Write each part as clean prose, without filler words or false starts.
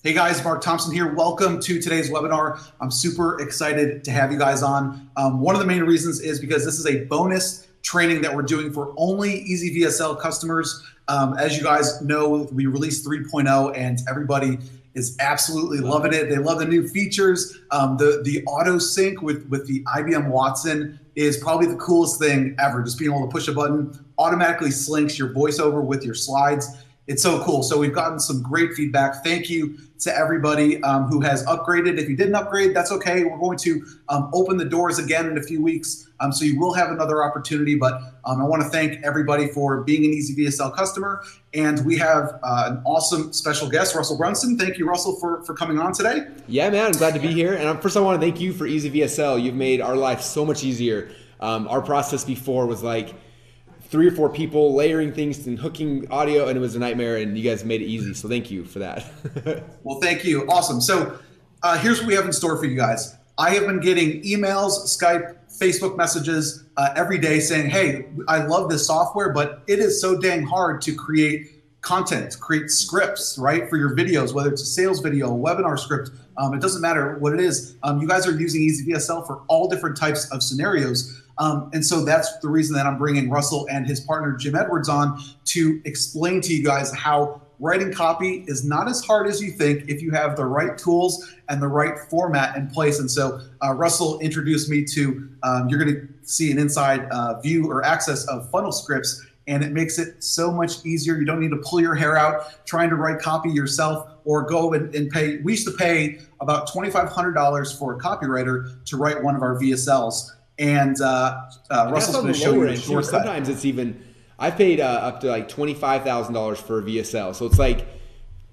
Hey guys, Mark Thompson here. Welcome to today's webinar. I'm super excited to have you guys on. One of the main reasons is because this is a bonus training that we're doing for only EasyVSL customers. As you guys know, we released 3.0 and everybody is absolutely loving it. They love the new features. The auto sync with the IBM Watson is probably the coolest thing ever. Just being able to push a button, automatically syncs your voiceover with your slides. It's so cool. So we've gotten some great feedback. Thank you to everybody who has upgraded. If you didn't upgrade, that's okay. We're going to open the doors again in a few weeks. So you will have another opportunity, but I want to thank everybody for being an EasyVSL customer. And we have an awesome special guest, Russell Brunson. Thank you, Russell, for coming on today. Yeah, man, I'm glad to be here. And first I want to thank you for EasyVSL. You've made our life so much easier. Our process before was like 3 or 4 people layering things and hooking audio, and it was a nightmare, and you guys made it easy. So thank you for that. Well, thank you. Awesome. So here's what we have in store for you guys. I have been getting emails, Skype, Facebook messages every day saying, hey, I love this software, but it is so dang hard to create content, create scripts, right, for your videos, whether it's a sales video, a webinar script. It doesn't matter what it is. You guys are using EasyVSL for all different types of scenarios. And so that's the reason that I'm bringing Russell and his partner, Jim Edwards, on to explain to you guys how writing copy is not as hard as you think if you have the right tools and the right format in place. And so Russell introduced me to, you're going to see an inside view or access of funnel scripts, and it makes it so much easier. You don't need to pull your hair out trying to write copy yourself or go and pay. We used to pay about $2,500 for a copywriter to write one of our VSLs. And Russell's going to show you a shortcut. Sometimes it's even, I paid up to like $25,000 for a VSL. So it's like,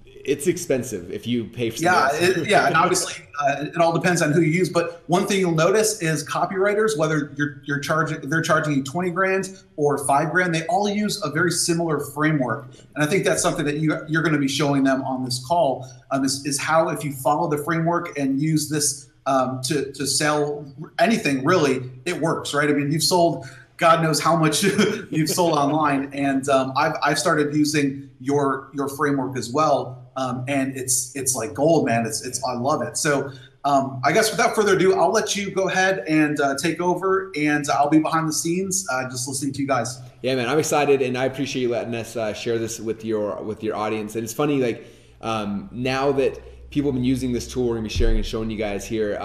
it's expensive if you pay for something. Yeah, and obviously it all depends on who you use. But one thing you'll notice is copywriters, whether they're charging you 20 grand or 5 grand, they all use a very similar framework. And I think that's something that you're going to be showing them on this call, is how if you follow the framework and use this to sell anything, really, it works, right? I mean, you've sold God knows how much you've sold online, and I've started using your framework as well, and it's like gold, man. I love it. So I guess without further ado, I'll let you go ahead and take over, and I'll be behind the scenes just listening to you guys. Yeah, man, I'm excited, and I appreciate you letting us share this with your audience. And it's funny, like now that people have been using this tool, we're gonna be sharing and showing you guys here.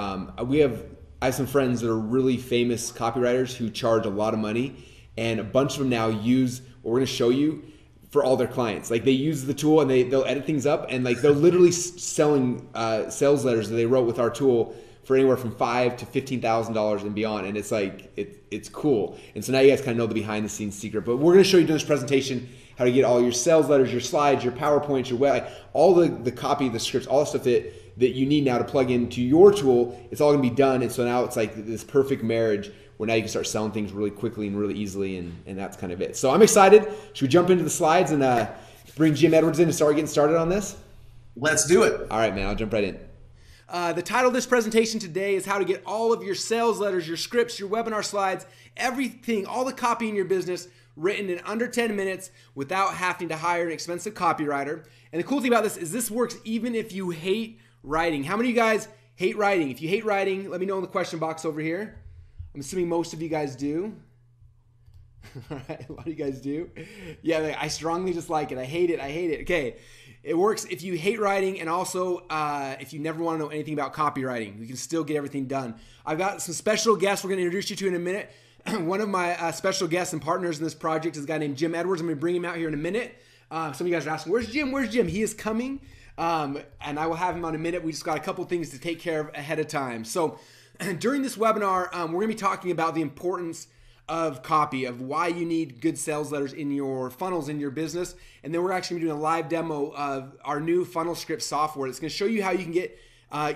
I have some friends that are really famous copywriters who charge a lot of money, and a bunch of them now use what we're gonna show you for all their clients. Like they use the tool and they'll edit things up, and like they're literally selling sales letters that they wrote with our tool for anywhere from $5,000 to $15,000 and beyond. And it's like, it's cool. And so now you guys kind of know the behind the scenes secret, but we're gonna show you in this presentation how to get all your sales letters, your slides, your PowerPoints, your web, like all the copy, the scripts, all the stuff that you need now to plug into your tool. It's all gonna be done. And so now it's like this perfect marriage where now you can start selling things really quickly and really easily, and that's kind of it. So I'm excited. Should we jump into the slides and bring Jim Edwards in and start getting started on this? Let's do it. All right, man, I'll jump right in. The title of this presentation today is how to get all of your sales letters, your scripts, your webinar slides, everything, all the copy in your business written in under 10 minutes without having to hire an expensive copywriter. And the cool thing about this is this works even if you hate writing. How many of you guys hate writing? If you hate writing, let me know in the question box over here. I'm assuming most of you guys do. All right, a lot of you guys do. Yeah, I strongly dislike it. I hate it. I hate it. Okay, it works if you hate writing, and also if you never want to know anything about copywriting. You can still get everything done. I've got some special guests we're going to introduce you to in a minute. One of my special guests and partners in this project is a guy named Jim Edwards. I'm going to bring him out here in a minute. Some of you guys are asking, where's Jim? Where's Jim? He is coming, and I will have him on in a minute. We just got a couple things to take care of ahead of time. So during this webinar, we're going to be talking about the importance of copy, of why you need good sales letters in your funnels in your business. And then we're actually going to be doing a live demo of our new funnel script software. It's going to show you how you can get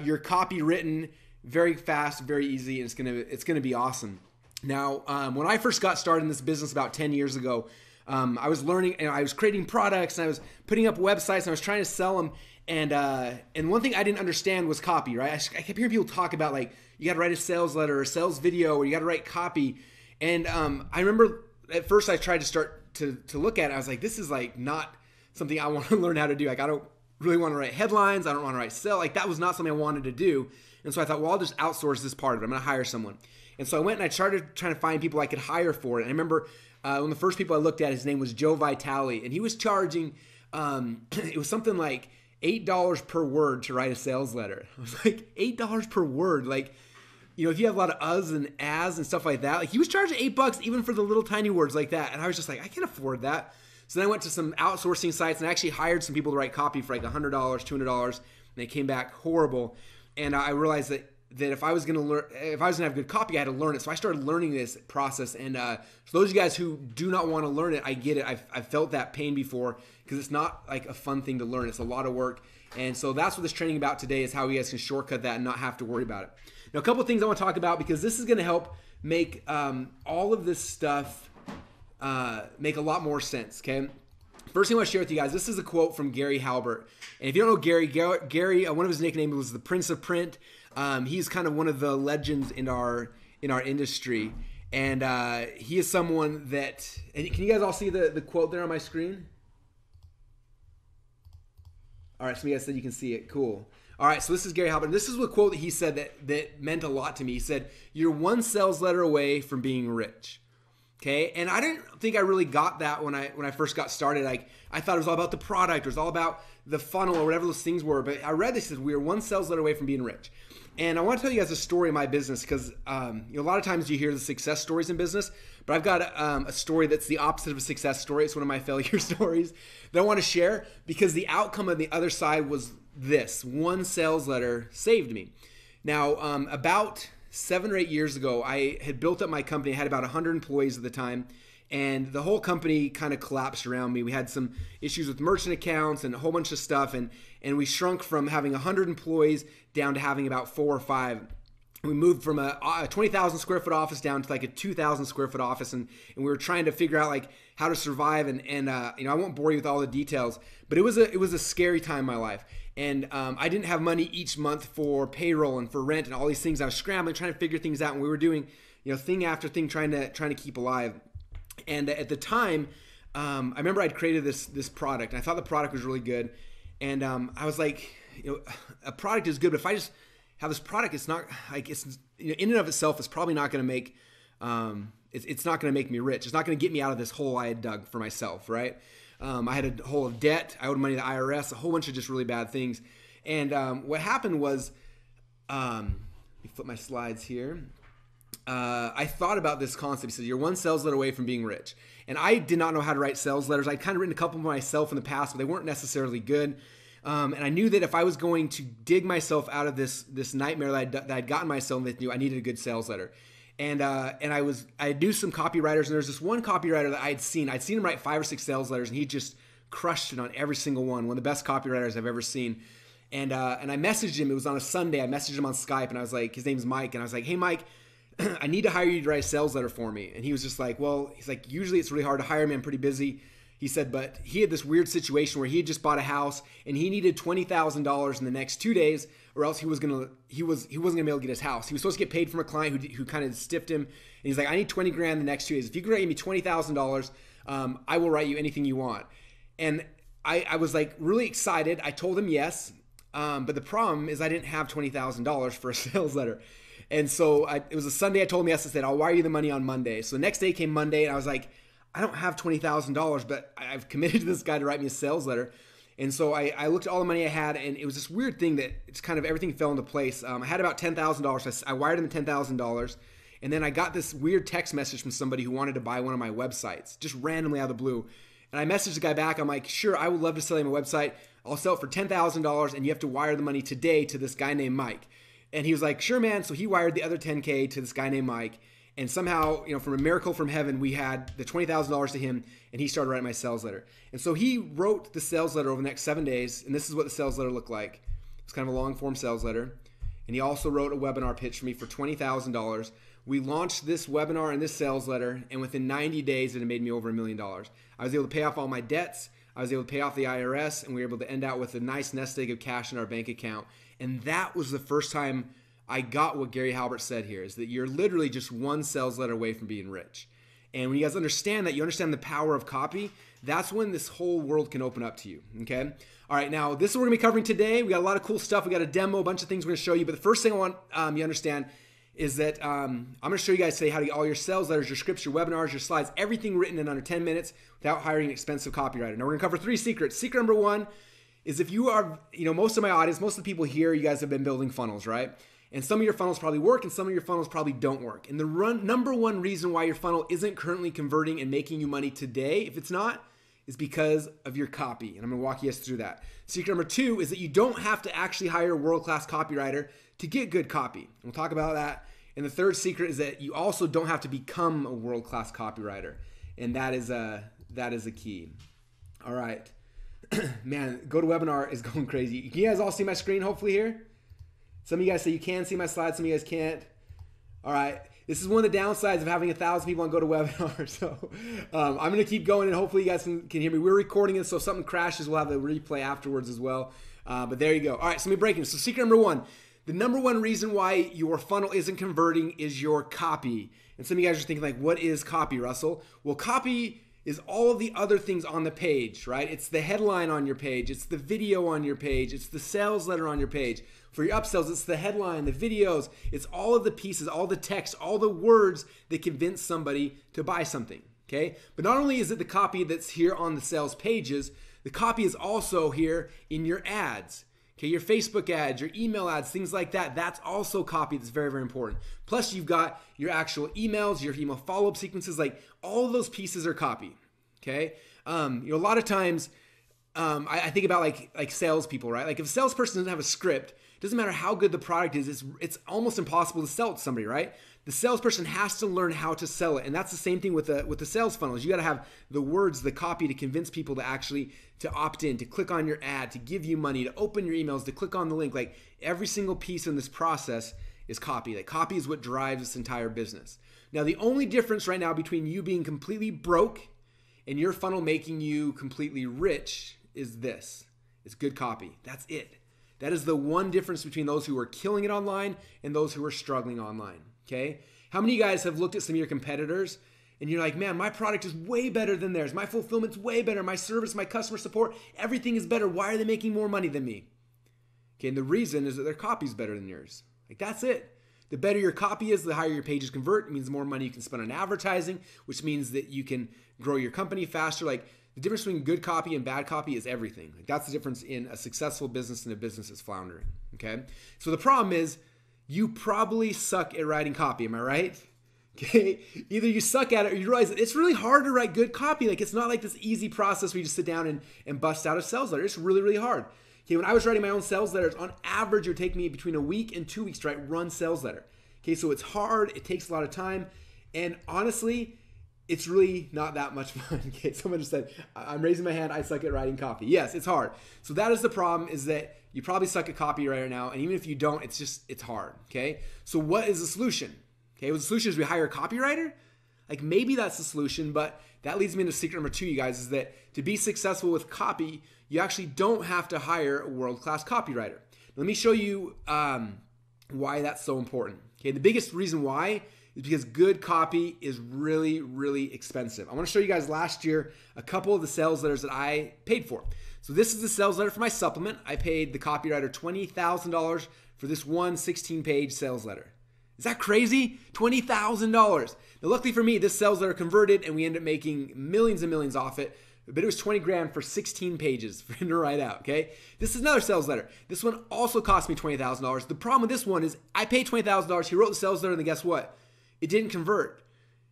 your copy written very fast, very easy, and it's going to be awesome. Now, when I first got started in this business about 10 years ago, I was learning, and I was creating products, and I was putting up websites, and I was trying to sell them. And one thing I didn't understand was copy, right? I kept hearing people talk about, like, you got to write a sales letter or a sales video, or you got to write copy. And I remember at first I tried to start to look at it. I was like, this is like not something I want to learn how to do. Like, I don't really want to write headlines. I don't want to write sell. Like that was not something I wanted to do. And so I thought, well, I'll just outsource this part of it. I'm going to hire someone. And so I went and I started trying to find people I could hire for it. And I remember one of the first people I looked at, his name was Joe Vitale, and he was charging, it was something like $8 per word to write a sales letter. I was like, $8 per word. Like, you know, if you have a lot of uhs and ahs and stuff like that, like he was charging $8 even for the little tiny words like that. And I was just like, I can't afford that. So then I went to some outsourcing sites and I actually hired some people to write copy for like $100, $200, and they came back horrible. And I realized that if I was going to learn, if I was going to have good copy, I had to learn it. So I started learning this process. And for those of you guys who do not want to learn it, I get it. I've felt that pain before because it's not like a fun thing to learn. It's a lot of work. And so that's what this training about today is, how you guys can shortcut that and not have to worry about it. Now, a couple of things I want to talk about because this is going to help make all of this stuff make a lot more sense, okay? First thing I want to share with you guys, this is a quote from Gary Halbert. And if you don't know Gary, one of his nicknames was the Prince of Print. He's kind of one of the legends in our industry. And he is someone that, and can you guys all see the quote there on my screen? All right, so you guys said you can see it. Cool. All right, so this is Gary Halbert. This is a quote that he said that meant a lot to me. He said, "You're one sales letter away from being rich." Okay, and I didn't think I really got that when I first got started. Like I thought it was all about the product, or it was all about the funnel, or whatever those things were. But I read this, it says we are one sales letter away from being rich. And I want to tell you guys a story of my business because a lot of times you hear the success stories in business, but I've got a story that's the opposite of a success story. It's one of my failure stories that I want to share because the outcome of the other side was this: one sales letter saved me. Now, about 7 or 8 years ago, I had built up my company. I had about 100 employees at the time, and the whole company kind of collapsed around me. We had some issues with merchant accounts and a whole bunch of stuff, and we shrunk from having 100 employees down to having about 4 or 5. We moved from a 20,000 square foot office down to like a 2,000 square foot office, and we were trying to figure out like how to survive. And I won't bore you with all the details, but it was a scary time in my life. And I didn't have money each month for payroll and for rent and all these things. I was scrambling, trying to figure things out, and we were doing thing after thing, trying to keep alive. And at the time, I remember I'd created this product, and I thought the product was really good. And I was like, a product is good, but if I just have this product, it's not like it's in and of itself, it's probably not going to make it's not going to make me rich. It's not going to get me out of this hole I had dug for myself, right? I had a hole of debt. I owed money to the IRS, a whole bunch of just really bad things. And what happened was, let me flip my slides here. I thought about this concept. He said, you're one sales letter away from being rich. And I did not know how to write sales letters. I'd kind of written a couple myself in the past, but they weren't necessarily good. And I knew that if I was going to dig myself out of this nightmare that I'd gotten myself into, I needed a good sales letter. And I knew some copywriters, and there's this one copywriter that I'd seen him write 5 or 6 sales letters, and he just crushed it on every single one of the best copywriters I've ever seen. And I messaged him. It was on a Sunday. I messaged him on Skype, and I was like, his name's Mike, and I was like, hey Mike, I need to hire you to write a sales letter for me. And he was just like, well, he's like, usually it's really hard to hire me. I'm pretty busy. He said, but he had this weird situation where he had just bought a house and he needed $20,000 in the next 2 days, or else he wasn't gonna be able to get his house. He was supposed to get paid from a client who kind of stiffed him, and he's like, I need 20 grand the next 2 days. If you can write me $20,000, I will write you anything you want. And I was like really excited. I told him yes, but the problem is I didn't have $20,000 for a sales letter. And so it was a Sunday. I told him yes. I said, I'll wire you the money on Monday. So the next day came Monday, and I was like, I don't have $20,000, but I've committed to this guy to write me a sales letter. And so I looked at all the money I had, and it was this weird thing that it's kind of everything fell into place. I had about $10,000. So I wired him the $10,000. And then I got this weird text message from somebody who wanted to buy one of my websites, just randomly out of the blue. And I messaged the guy back. I'm like, sure, I would love to sell him a website. I'll sell it for $10,000, and you have to wire the money today to this guy named Mike. And he was like, sure, man. So he wired the other $10K to this guy named Mike. And somehow, from a miracle from heaven, we had the $20,000 to him, and he started writing my sales letter. And so he wrote the sales letter over the next 7 days, and this is what the sales letter looked like. It's kind of a long-form sales letter. And he also wrote a webinar pitch for me for $20,000. We launched this webinar and this sales letter, and within 90 days, it had made me over $1 million. I was able to pay off all my debts. I was able to pay off the IRS, and we were able to end out with a nice nest egg of cash in our bank account. And that was the first time I got what Gary Halbert said here, is that you're literally just one sales letter away from being rich. And when you guys understand that, you understand the power of copy, that's when this whole world can open up to you, okay? All right, now this is what we're gonna be covering today. We got a lot of cool stuff. We got a demo, a bunch of things we're gonna show you, but the first thing I want you to understand is that I'm gonna show you guys today how to get all your sales letters, your scripts, your webinars, your slides, everything written in under 10 minutes without hiring an expensive copywriter. Now we're gonna cover 3 secrets. Secret number 1 is if you are, most of my audience, most of the people here, you guys have been building funnels, right? And some of your funnels probably work and some of your funnels probably don't work. And the number one reason why your funnel isn't currently converting and making you money today, if it's not, is because of your copy. And I'm gonna walk you guys through that. Secret number 2 is that you don't have to actually hire a world-class copywriter to get good copy. And we'll talk about that. And the third secret is that you also don't have to become a world-class copywriter. And that is a key. All right. Man, GoToWebinar is going crazy. Can you guys all see my screen hopefully here? Some of you guys say you can see my slides, some of you guys can't. All right, this is one of the downsides of having 1,000 people on GoToWebinar. So I'm gonna keep going and hopefully you guys can hear me. We're recording it, so if something crashes, we'll have the replay afterwards as well. But there you go. All right, so let me break it. So secret number 1, the number 1 reason why your funnel isn't converting is your copy. And some of you guys are thinking like, what is copy, Russell? Well, copy is all of the other things on the page, right? It's the headline on your page. It's the video on your page. It's the sales letter on your page. For your upsells, it's the headline, the videos. It's all of the pieces, all the text, all the words that convince somebody to buy something, okay? But not only is it the copy that's here on the sales pages, the copy is also here in your ads, okay? Your Facebook ads, your email ads, things like that. That's also copy that's very, very important. Plus, you've got your actual emails, your email follow-up sequences, like all of those pieces are copy, okay? A lot of times, I think about like salespeople, right? Like if a salesperson doesn't have a script, it doesn't matter how good the product is, it's almost impossible to sell it to somebody, right? The salesperson has to learn how to sell it. And that's the same thing with the sales funnels. You got to have the words, the copy to convince people to opt in, to click on your ad, to give you money, to open your emails, to click on the link. Like every single piece in this process is copy. Like copy is what drives this entire business. Now, the only difference right now between you being completely broke and your funnel making you completely rich is this. It's good copy. That's it. That is the one difference between those who are killing it online and those who are struggling online, okay? How many of you guys have looked at some of your competitors and you're like, man, my product is way better than theirs. My fulfillment's way better. My service, my customer support, everything is better. Why are they making more money than me? Okay, and the reason is that their copy is better than yours. Like that's it. The better your copy is, the higher your pages convert. It means the more money you can spend on advertising, which means that you can grow your company faster. Like the difference between good copy and bad copy is everything. Like that's the difference in a successful business and a business that's floundering, okay? So the problem is you probably suck at writing copy, am I right? Okay, either you suck at it or you realize that it's really hard to write good copy. Like it's not like this easy process where you just sit down and bust out a sales letter. It's really, really hard. Okay, when I was writing my own sales letters, on average, it would take me between a week and 2 weeks to write one sales letter. Okay, so it's hard, it takes a lot of time, and honestly, it's really not that much fun. Okay, someone just said, I'm raising my hand, I suck at writing copy. Yes, it's hard. So that is the problem, is that you probably suck at copy right now, and even if you don't, it's hard, okay? So what is the solution? Okay, well, the solution is we hire a copywriter. Like maybe that's the solution, but that leads me into secret number 2, you guys, is that to be successful with copy, you actually don't have to hire a world-class copywriter. Let me show you why that's so important. Okay, the biggest reason why is because good copy is really, really expensive. I want to show you guys last year a couple of the sales letters that I paid for. So this is the sales letter for my supplement. I paid the copywriter $20,000 for this one 16-page sales letter. Is that crazy? $20,000. Now, luckily for me, this sales letter converted and we ended up making millions and millions off it. But it was 20 grand for 16 pages for him to write out, okay? This is another sales letter. This one also cost me $20,000. The problem with this one is I paid $20,000. He wrote the sales letter, and then guess what? It didn't convert.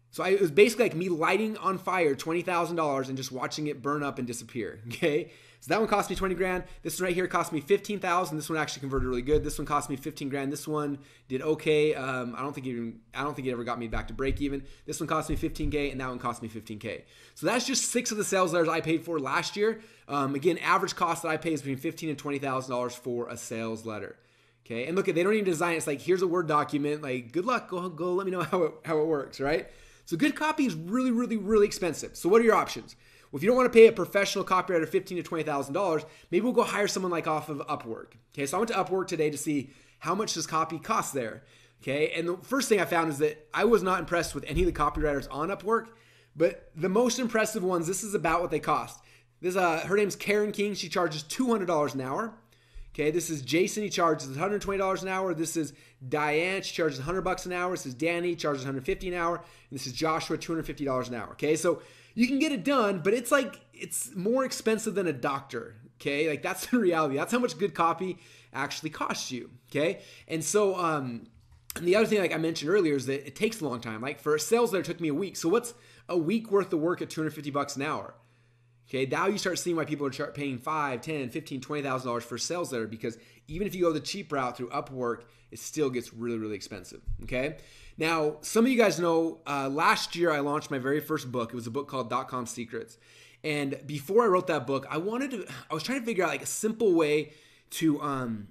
So it was basically like me lighting on fire $20,000 and just watching it burn up and disappear, okay? So that one cost me 20 grand. This one right here cost me 15,000. This one actually converted really good. This one cost me 15 grand. This one did okay. I don't think it ever got me back to break even. This one cost me 15K, and that one cost me 15K. So that's just 6 of the sales letters I paid for last year. Again, average cost that I pay is between $15,000 and $20,000 for a sales letter. Okay, and look, they don't even design it. It's like, here's a Word document. Like, good luck. Go let me know how it works, right? So good copy is really, really, really expensive. So what are your options? Well, if you don't want to pay a professional copywriter $15,000 to $20,000, maybe we'll go hire someone like off of Upwork. Okay, so I went to Upwork today to see how much does copy cost there. Okay, and the first thing I found is that I was not impressed with any of the copywriters on Upwork, But the most impressive ones, this is about what they cost. This her name's Karen King. She charges $200 an hour. Okay, this is Jason. He charges $120 an hour. This is Diane. She charges $100 an hour. This is Danny. Charges $150 an hour. And this is Joshua, $250 an hour. Okay, so you can get it done, but it's more expensive than a doctor. Okay, like that's the reality. That's how much good copy actually costs you. Okay, and so and the other thing, like I mentioned earlier, is that it takes a long time. Like for a sales letter, it took me a week. So what's a week worth of work at $250 an hour? Okay, now you start seeing why people are paying $5,000, $10,000, $15,000, $20,000 for a sales letter, because even if you go the cheap route through Upwork, it still gets really, really expensive. Okay, now some of you guys know last year I launched my very first book. It was a book called DotComSecrets, and before I wrote that book, I was trying to figure out like a simple way to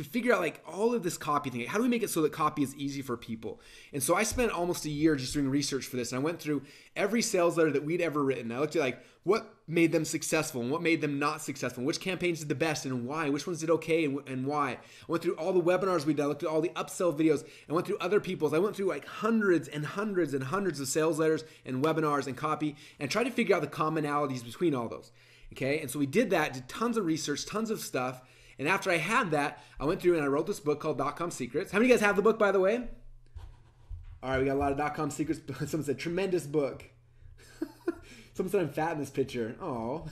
figure out like all of this copy thing. How do we make it so that copy is easy for people? And so I spent almost a year just doing research for this. And I went through every sales letter that we'd ever written. I looked at like what made them successful and what made them not successful, and which campaigns did the best and why, which ones did okay and why. I went through all the webinars we did. I looked at all the upsell videos. I went through other people's. I went through like hundreds and hundreds and hundreds of sales letters and webinars and copy, and tried to figure out the commonalities between all those. Okay, and so we did that, did tons of research, tons of stuff. And after I had that, I went through and I wrote this book called DotCom Secrets. How many of you guys have the book, by the way? All right, we got a lot of DotCom Secrets. Someone said, tremendous book. Someone said I'm fat in this picture. Oh,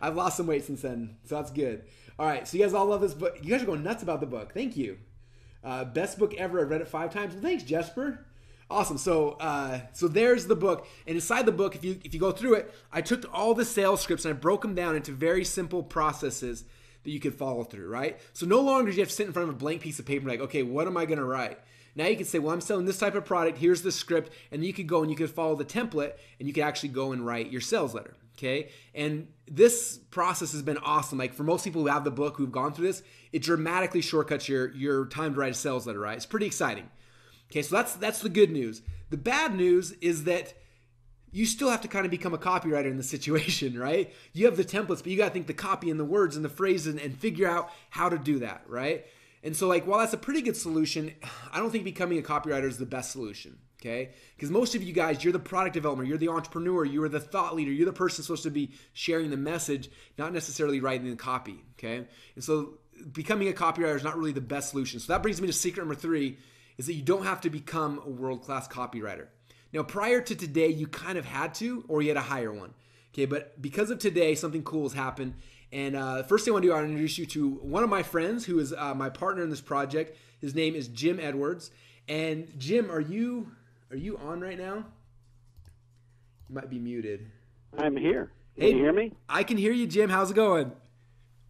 I've lost some weight since then, so that's good. All right, so you guys all love this book. You guys are going nuts about the book. Thank you. Best book ever. I've read it 5 times. Well, thanks, Jesper. Awesome. So there's the book, and inside the book, if you go through it, I took all the sales scripts and I broke them down into very simple processes that you could follow through, right? So no longer do you have to sit in front of a blank piece of paper like, okay, what am I going to write? Now you can say, well, I'm selling this type of product. Here's the script. And then you could go and you could follow the template and you could actually go and write your sales letter, okay? And this process has been awesome. Like for most people who have the book, who've gone through this, it dramatically shortcuts your time to write a sales letter, right? It's pretty exciting. Okay, so that's the good news. The bad news is that you still have to kind of become a copywriter in the situation, right? You have the templates, but you got to think the copy and the words and the phrases and figure out how to do that, right? And so like, while that's a pretty good solution, I don't think becoming a copywriter is the best solution, okay? Because most of you guys, you're the product developer, you're the entrepreneur, you're the thought leader, you're the person supposed to be sharing the message, not necessarily writing the copy, okay? And so becoming a copywriter is not really the best solution. So that brings me to secret number 3, is that you don't have to become a world-class copywriter. Now, prior to today, you kind of had to, or you had to hire one. Okay, but because of today, something cool has happened. And first thing I want to do, I want to introduce you to one of my friends who is my partner in this project. His name is Jim Edwards. And Jim, are you on right now? You might be muted. I'm here. Can you hear me? I can hear you, Jim. How's it going?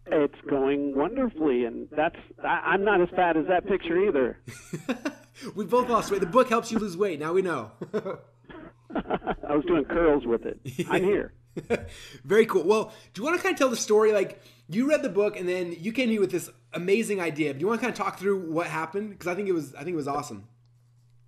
It's going wonderfully, and I'm not as fat as that picture either. We both lost weight. The book helps you lose weight. Now we know. I was doing curls with it. I'm here. Very cool. Well, do you want to kind of tell the story? Like, you read the book, and then you came to me with this amazing idea. Do you want to kind of talk through what happened? Because I think it was awesome.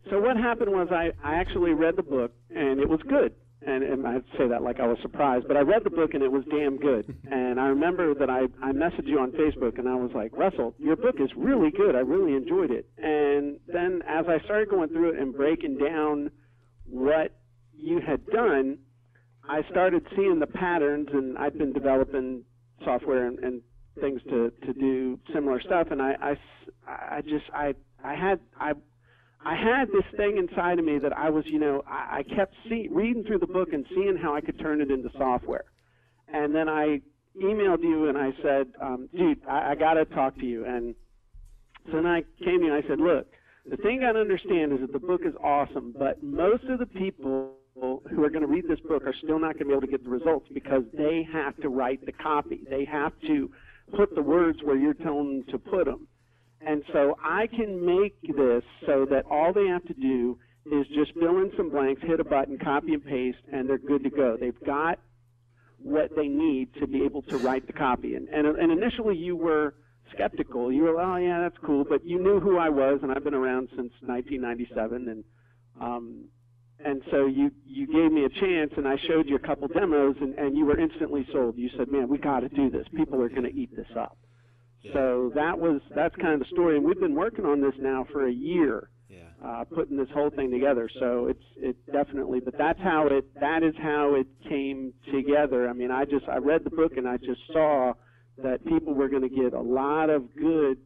So what happened was I actually read the book, and it was good. And I say that like I was surprised, but I read the book and it was damn good. And I remember that I messaged you on Facebook and I was like, Russell, your book is really good. I really enjoyed it. And then as I started going through it and breaking down what you had done, I started seeing the patterns, and I'd been developing software and things to do similar stuff. And I had this thing inside of me that I was, I kept reading through the book and seeing how I could turn it into software. And then I emailed you and I said, dude, I got to talk to you. And so then I came to you and I said, look, the thing you got to understand is that the book is awesome, but most of the people who are going to read this book are still not going to be able to get the results because they have to write the copy. They have to put the words where you're telling them to put them. And so I can make this so that all they have to do is just fill in some blanks, hit a button, copy and paste, and they're good to go. They've got what they need to be able to write the copy. And initially you were skeptical. You were, oh, yeah, that's cool. But you knew who I was, and I've been around since 1997. And so you gave me a chance, and I showed you a couple demos, and you were instantly sold. You said, man, we got to do this. People are going to eat this up. So that's kind of the story, and we've been working on this now for a year. putting this whole thing together. So it definitely, but that is how it came together. I mean, I read the book and I just saw that people were going to get a lot of good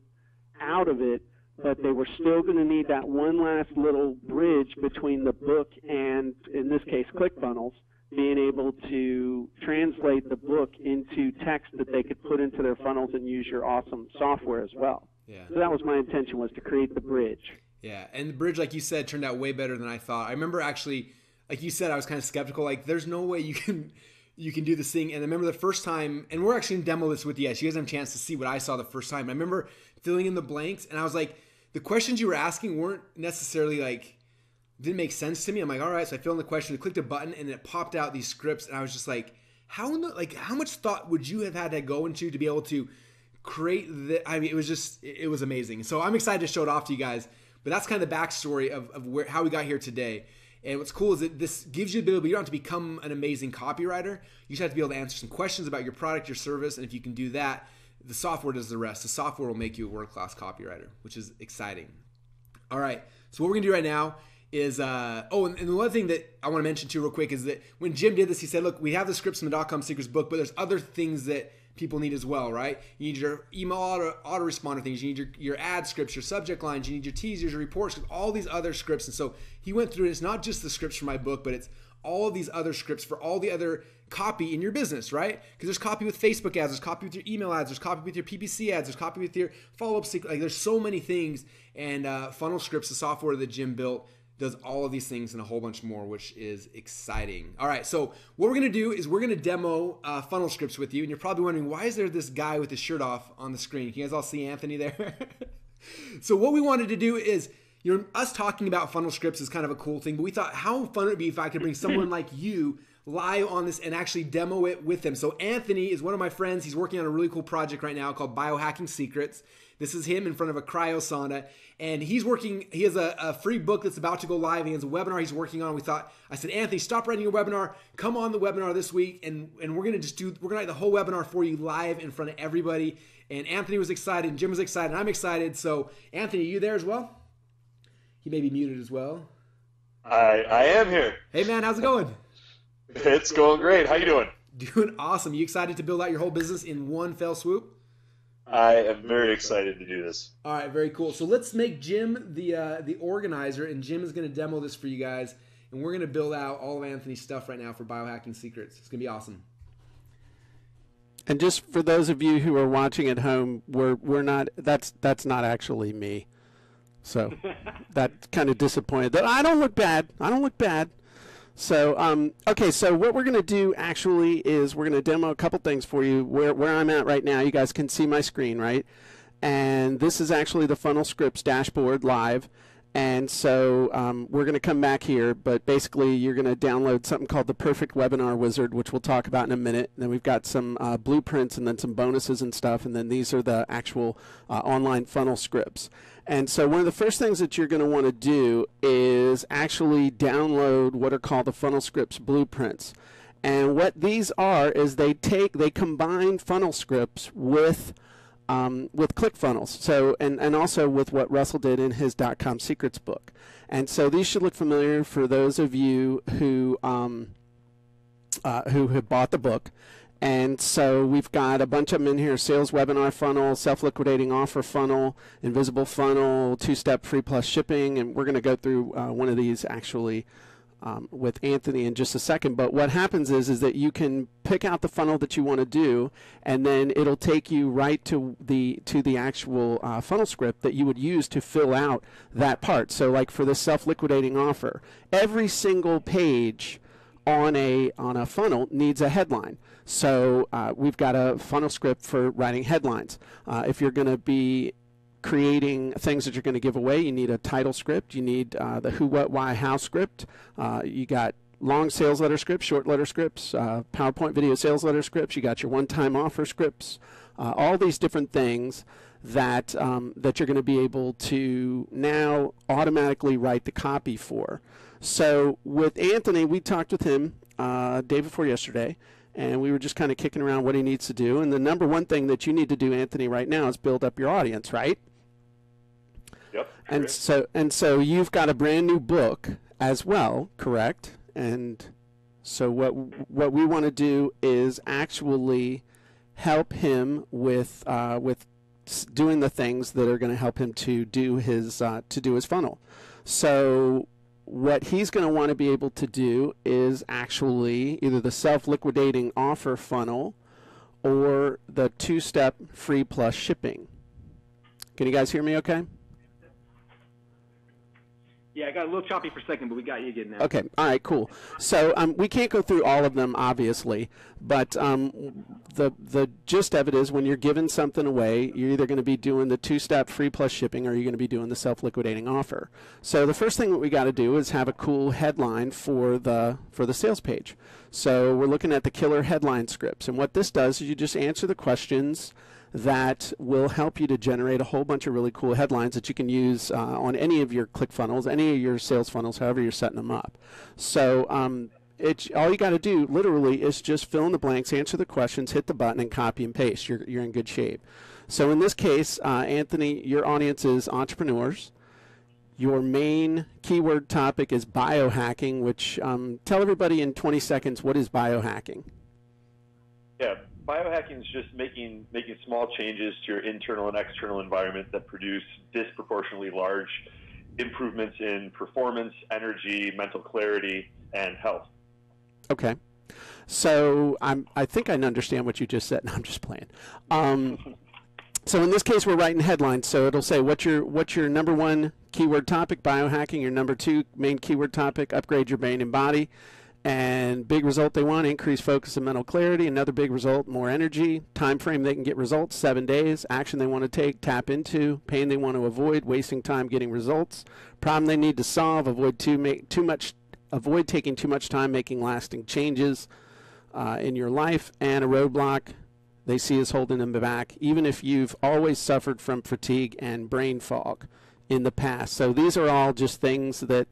out of it, but they were still going to need that one last little bridge between the book and, in this case, ClickFunnels, being able to translate the book into text that they could put into their funnels and use your awesome software as well. Yeah. So that was my intention, was to create the bridge. Yeah, and the bridge, like you said, turned out way better than I thought. I remember actually, like you said, I was kind of skeptical. Like, there's no way you can do this thing. And I remember the first time, and we're actually going to demo this with you guys. You guys have a chance to see what I saw the first time. I remember filling in the blanks, and I was like, the questions you were asking weren't necessarily like, didn't make sense to me. I'm like, all right, so I filled in the question, I clicked a button, and it popped out these scripts, and I was just like, how much thought would you have had to go into to be able to create the? I mean, it was amazing. So I'm excited to show it off to you guys. But that's kind of the backstory of how we got here today. And what's cool is that this gives you the ability, you don't have to become an amazing copywriter. You just have to be able to answer some questions about your product, your service, and if you can do that, the software does the rest. The software will make you a world-class copywriter, which is exciting. All right, so what we're gonna do right now is, and the one thing that I wanna mention too real quick is that when Jim did this, he said, look, we have the scripts from the DotComSecrets book, but there's other things that people need as well, right? You need your email autoresponder things, you need your ad scripts, your subject lines, you need your teasers, your reports, all these other scripts. And so he went through it. It's not just the scripts for my book, but it's all of these other scripts for all the other copy in your business, right? Because there's copy with Facebook ads, there's copy with your email ads, there's copy with your PPC ads, there's copy with your follow-up sequence. Like, there's so many things. And Funnel Scripts, the software that Jim built, does all of these things and a whole bunch more, which is exciting. All right, so what we're gonna do is we're gonna demo Funnel Scripts with you, and you're probably wondering, why is there this guy with his shirt off on the screen? Can you guys all see Anthony there? So what we wanted to do is, us talking about Funnel Scripts is kind of a cool thing, but we thought how fun it would be if I could bring someone like you live on this and actually demo it with them. So Anthony is one of my friends. He's working on a really cool project right now called Biohacking Secrets. This is him in front of a cryo sauna, and he has a free book that's about to go live. He has a webinar he's working on. I said, Anthony, stop writing your webinar. Come on the webinar this week, and we're going to write the whole webinar for you live in front of everybody. And Anthony was excited, and Jim was excited, and I'm excited. So Anthony, are you there as well? He may be muted as well. I am here. Hey man, how's it going? It's going great. How you doing? Doing awesome. You excited to build out your whole business in one fell swoop? I am very excited to do this. All right, very cool. So let's make Jim the organizer, and Jim is going to demo this for you guys, and we're going to build out all of Anthony's stuff right now for Biohacking Secrets. It's going to be awesome. And just for those of you who are watching at home, we're not. That's not actually me. So that's kind of disappointed. I don't look bad. So, okay, so what we're going to do actually is we're going to demo a couple things for you where I'm at right now. You guys can see my screen, right? And this is actually the Funnel Scripts dashboard live. And so we're going to come back here, but basically you're going to download something called the Perfect Webinar Wizard, which we'll talk about in a minute. And then we've got some blueprints and then some bonuses and stuff. And then these are the actual online funnel scripts. And so one of the first things that you're going to want to do is actually download what are called the Funnel Scripts blueprints. And what these are is they combine funnel scripts with ClickFunnels, so and also with what Russell did in his DotComSecrets book. And so these should look familiar for those of you who have bought the book. And so we've got a bunch of them in here: sales webinar funnel, self-liquidating offer funnel, invisible funnel, two-step free plus shipping. And we're going to go through one of these actually with Anthony in just a second. But what happens is that you can pick out the funnel that you want to do, and then it'll take you right to the actual funnel script that you would use to fill out that part. So like for the self-liquidating offer, every single page on a funnel needs a headline. So we've got a funnel script for writing headlines. If you're going to be creating things that you're going to give away, you need a title script. You need the who, what, why, how script. You got long sales letter scripts, short letter scripts, PowerPoint video sales letter scripts. You got your one-time offer scripts. All these different things that you're going to be able to now automatically write the copy for. So with Anthony, we talked with him day before yesterday, and we were just kind of kicking around what he needs to do. And the number one thing that you need to do, Anthony, right now is build up your audience, right? Yep. And so you've got a brand new book as well, correct? And so what we want to do is actually help him with doing the things that are going to help him to do his funnel. So what he's going to want to be able to do is actually either the self-liquidating offer funnel or the two-step free plus shipping. Can you guys hear me okay? Yeah, I got a little choppy for a second, but we got you again now. Okay, all right, cool. So we can't go through all of them, obviously, but the gist of it is when you're giving something away, you're either going to be doing the two-step free plus shipping or you're going to be doing the self-liquidating offer. So the first thing that we got to do is have a cool headline for the sales page. So we're looking at the killer headline scripts, and what this does is you just answer the questions that will help you to generate a whole bunch of really cool headlines that you can use on any of your ClickFunnels, any of your sales funnels, however you're setting them up. So all you got to do literally is just fill in the blanks, answer the questions, hit the button, and copy and paste. You're in good shape. So in this case, Anthony, your audience is entrepreneurs. Your main keyword topic is biohacking, which tell everybody in 20 seconds, what is biohacking? Yeah. Biohacking is just making small changes to your internal and external environment that produce disproportionately large improvements in performance, energy, mental clarity, and health. Okay. So I think I understand what you just said. No, I'm just playing. So in this case, we're writing headlines. So it'll say what's your number one keyword topic, biohacking. Your number two main keyword topic, upgrade your brain and body. And big result they want, increase focus and mental clarity. Another big result, more energy. Time frame they can get results, 7 days. Action they want to take, tap into. Pain they want to avoid, wasting time getting results. Problem they need to solve, avoid taking too much time making lasting changes in your life. And a roadblock they see as holding them back, even if you've always suffered from fatigue and brain fog in the past. So these are all just things that,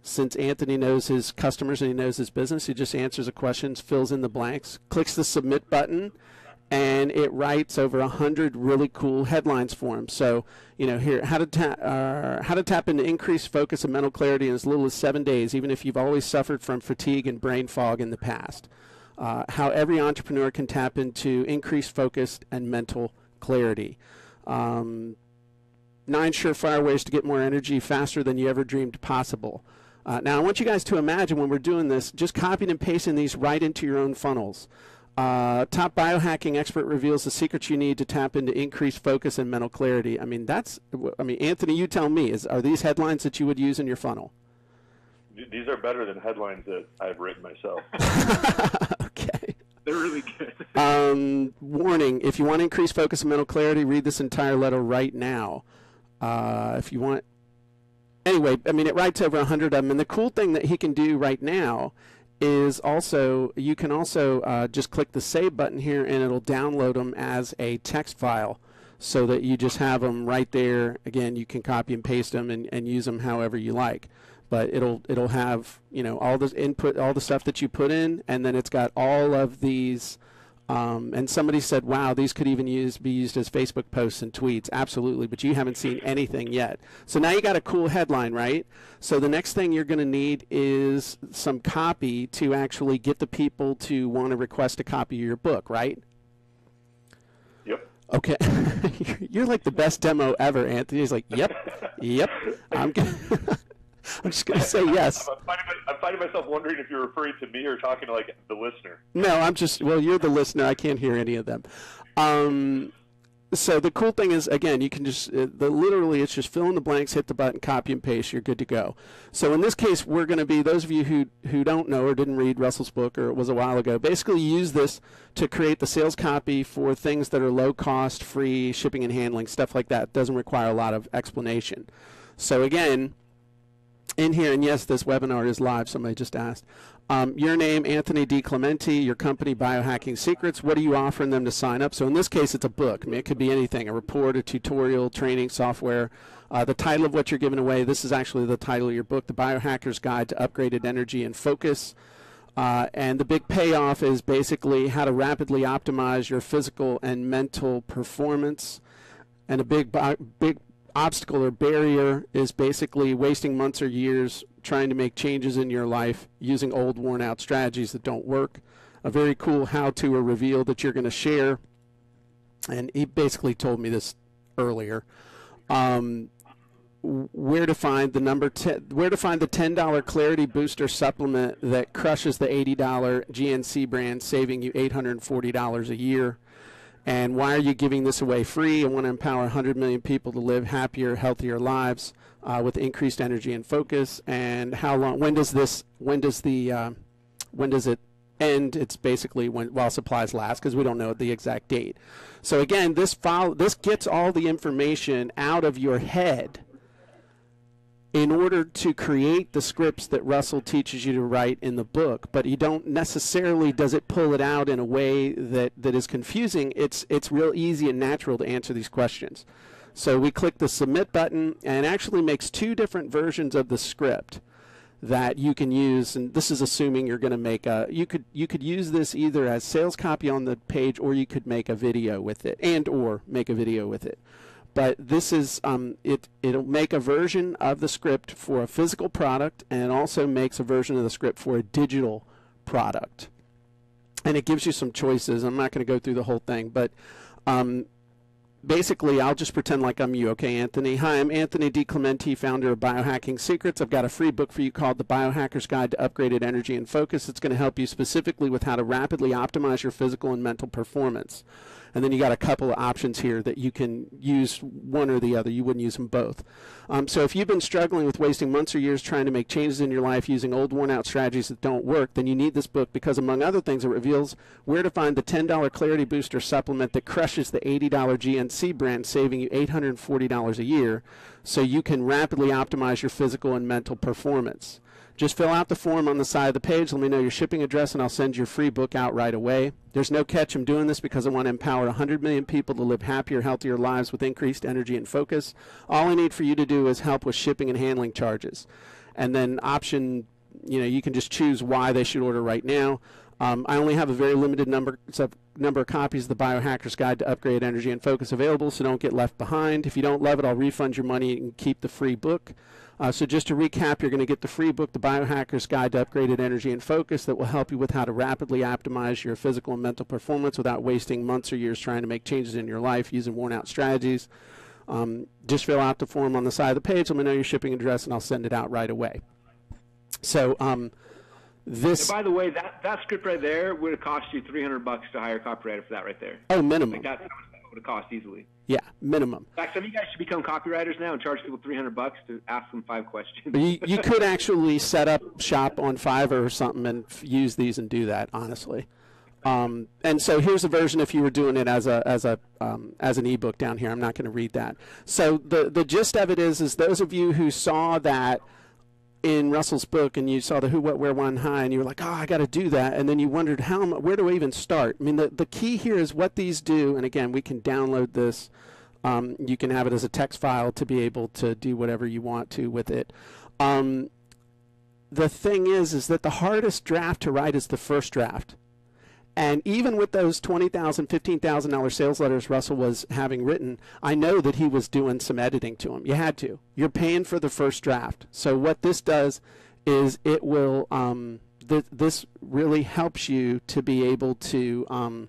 since Anthony knows his customers and he knows his business, he just answers the questions, fills in the blanks, clicks the submit button, and it writes over 100 really cool headlines for him. So, here, how to tap into increased focus and mental clarity in as little as 7 days, even if you've always suffered from fatigue and brain fog in the past. How every entrepreneur can tap into increased focus and mental clarity. 9 surefire ways to get more energy faster than you ever dreamed possible. Now, I want you guys to imagine when we're doing this, just copying and pasting these right into your own funnels. Top biohacking expert reveals the secrets you need to tap into increased focus and mental clarity. Anthony, you tell me, are these headlines that you would use in your funnel? These are better than headlines that I've written myself. Okay. They're really good. Warning, if you want to increase focus and mental clarity, read this entire letter right now. If you want... Anyway, it writes over 100 of them, and the cool thing that he can do right now is you can also just click the save button here, and it'll download them as a text file so that you just have them right there. Again, you can copy and paste them and use them however you like. But it'll have all this input, all the stuff that you put in, and then it's got all of these. And somebody said, wow, these could even be used as Facebook posts and tweets. Absolutely, but you haven't seen anything yet. So now you got a cool headline, right? So the next thing you're going to need is some copy to actually get the people to want to request a copy of your book, right? Yep. Okay. You're like the best demo ever, Anthony. He's like, yep. I'm just going to say yes. I'm finding myself wondering if you're referring to me or talking to the listener. No, you're the listener. I can't hear any of them. So the cool thing is, again, you can just, literally it's just fill in the blanks, hit the button, copy and paste, you're good to go. So in this case, we're going to be, those of you who don't know or didn't read Russell's book, or it was a while ago, basically use this to create the sales copy for things that are low cost, free, shipping and handling, stuff like that. Doesn't require a lot of explanation. So again, in here, and yes, this webinar is live, somebody just asked. Your name, Anthony DiClementi, your company, Biohacking Secrets. What are you offering them to sign up? So in this case, it's a book. It could be anything, a report, a tutorial, training, software. The title of what you're giving away, this is actually the title of your book, The Biohacker's Guide to Upgraded Energy and Focus. And the big payoff is basically how to rapidly optimize your physical and mental performance. And a big obstacle or barrier is basically wasting months or years trying to make changes in your life using old, worn-out strategies that don't work. A very cool how-to or reveal that you're going to share, and he basically told me this earlier. Where to find the $10 Clarity Booster supplement that crushes the $80 GNC brand, saving you $840 a year. And why are you giving this away free? I want to empower 100 million people to live happier, healthier lives with increased energy and focus. And how long? When does it end? It's basically while supplies last, because we don't know the exact date. So again, this gets all the information out of your head in order to create the scripts that Russell teaches you to write in the book, but you don't necessarily, does it pull it out in a way that is confusing. It's real easy and natural to answer these questions. So we click the submit button, and it actually makes 2 different versions of the script that you can use, and this is assuming you're going to make you could use this either as sales copy on the page, or you could make a video with it, or make a video with it. But this is, it'll make a version of the script for a physical product, and it also makes a version of the script for a digital product. And it gives you some choices. I'm not going to go through the whole thing, but basically, I'll just pretend like I'm you, okay, Anthony? Hi, I'm Anthony DiClementi, founder of Biohacking Secrets. I've got a free book for you called The Biohacker's Guide to Upgraded Energy and Focus. It's going to help you specifically with how to rapidly optimize your physical and mental performance. And then you got a couple of options here that you can use one or the other. You wouldn't use them both. So if you've been struggling with wasting months or years trying to make changes in your life using old, worn-out strategies that don't work, then you need this book, because among other things, it reveals where to find the $10 Clarity Booster supplement that crushes the $80 GNC brand, saving you $840 a year, so you can rapidly optimize your physical and mental performance. Just fill out the form on the side of the page. Let me know your shipping address, and I'll send your free book out right away. There's no catch. I'm doing this because I want to empower 100 million people to live happier, healthier lives with increased energy and focus. All I need for you to do is help with shipping and handling charges. And then option, you can just choose why they should order right now. I only have a very limited number of copies of the Biohacker's Guide to Upgrade Energy and Focus available, so don't get left behind. If you don't love it, I'll refund your money and keep the free book. So just to recap, you're going to get the free book, The Biohacker's Guide to Upgraded Energy and Focus, that will help you with how to rapidly optimize your physical and mental performance without wasting months or years trying to make changes in your life using worn-out strategies. Just fill out the form on the side of the page. Let me know your shipping address, and I'll send it out right away. So this. And by the way, that script right there would have cost you $300 to hire a copywriter for that right there. Oh, minimum. That's how much that would have cost easily. Yeah, minimum. In fact, some of you guys should become copywriters now and charge people $300 to ask them 5 questions. You could actually set up shop on Fiverr or something and use these and do that, honestly. And so here's a version if you were doing it as an ebook down here. I'm not going to read that. So the gist of it is those of you who saw that in Russell's book, and you saw the who, what, where, when, high, and you were like, oh, I got to do that, and then you wondered, where do I even start? I mean, the key here is what these do, and again, we can download this. You can have it as a text file to be able to do whatever you want to with it. The thing is that the hardest draft to write is the first draft. And even with those $20,000, $15,000 sales letters Russell was having written, I know that he was doing some editing to them. You had to. You're paying for the first draft. So what this does is it will, this really helps you to be able to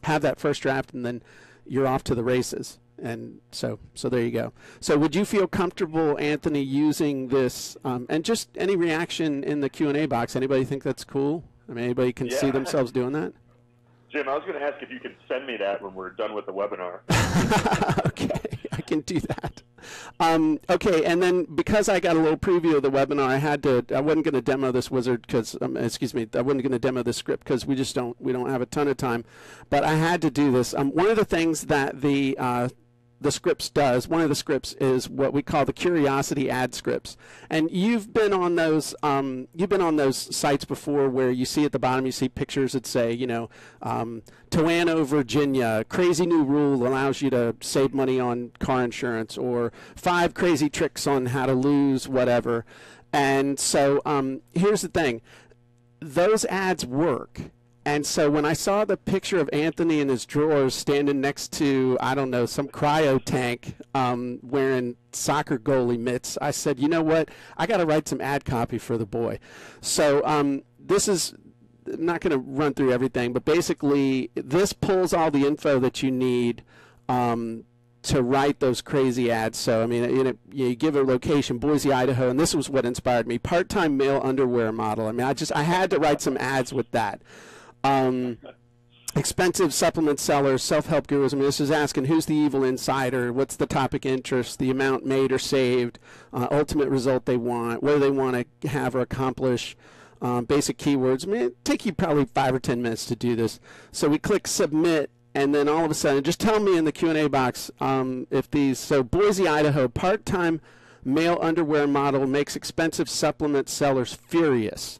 have that first draft, and then you're off to the races. And so there you go. So would you feel comfortable, Anthony, using this? And just any reaction in the Q&A box. Anybody think that's cool? I mean, anybody can see themselves doing that? Jim, I was going to ask if you could send me that when we're done with the webinar. Okay, I can do that. Okay, and then because I got a little preview of the webinar, I wasn't going to demo this wizard because, I wasn't going to demo this script because we don't have a ton of time, but I had to do this. One of the things that the scripts does, one of the scripts is what we call the curiosity ad scripts. And you've been on those sites before where you see at the bottom, you see pictures that say, Toano, Virginia, crazy new rule allows you to save money on car insurance, or 5 crazy tricks on how to lose whatever. And so here's the thing. Those ads work And so when I saw the picture of Anthony in his drawers standing next to, I don't know, some cryo tank wearing soccer goalie mitts, I said, you know what? I got to write some ad copy for the boy. So this is I'm not going to run through everything, but basically this pulls all the info that you need to write those crazy ads. So, I mean, you give a location, Boise, Idaho, and this was what inspired me. Part-time male underwear model. I mean, I had to write some ads with that. Expensive supplement sellers, self-help gurus. I mean, this is asking who's the evil insider, what's the topic interest, the amount made or saved, ultimate result they want, what do they want to have or accomplish, basic keywords. I mean, it'd take you probably 5 or 10 minutes to do this. So we click submit. And then all of a sudden, just tell me in the Q&A box if these, so Boise, Idaho, part-time male underwear model makes expensive supplement sellers furious.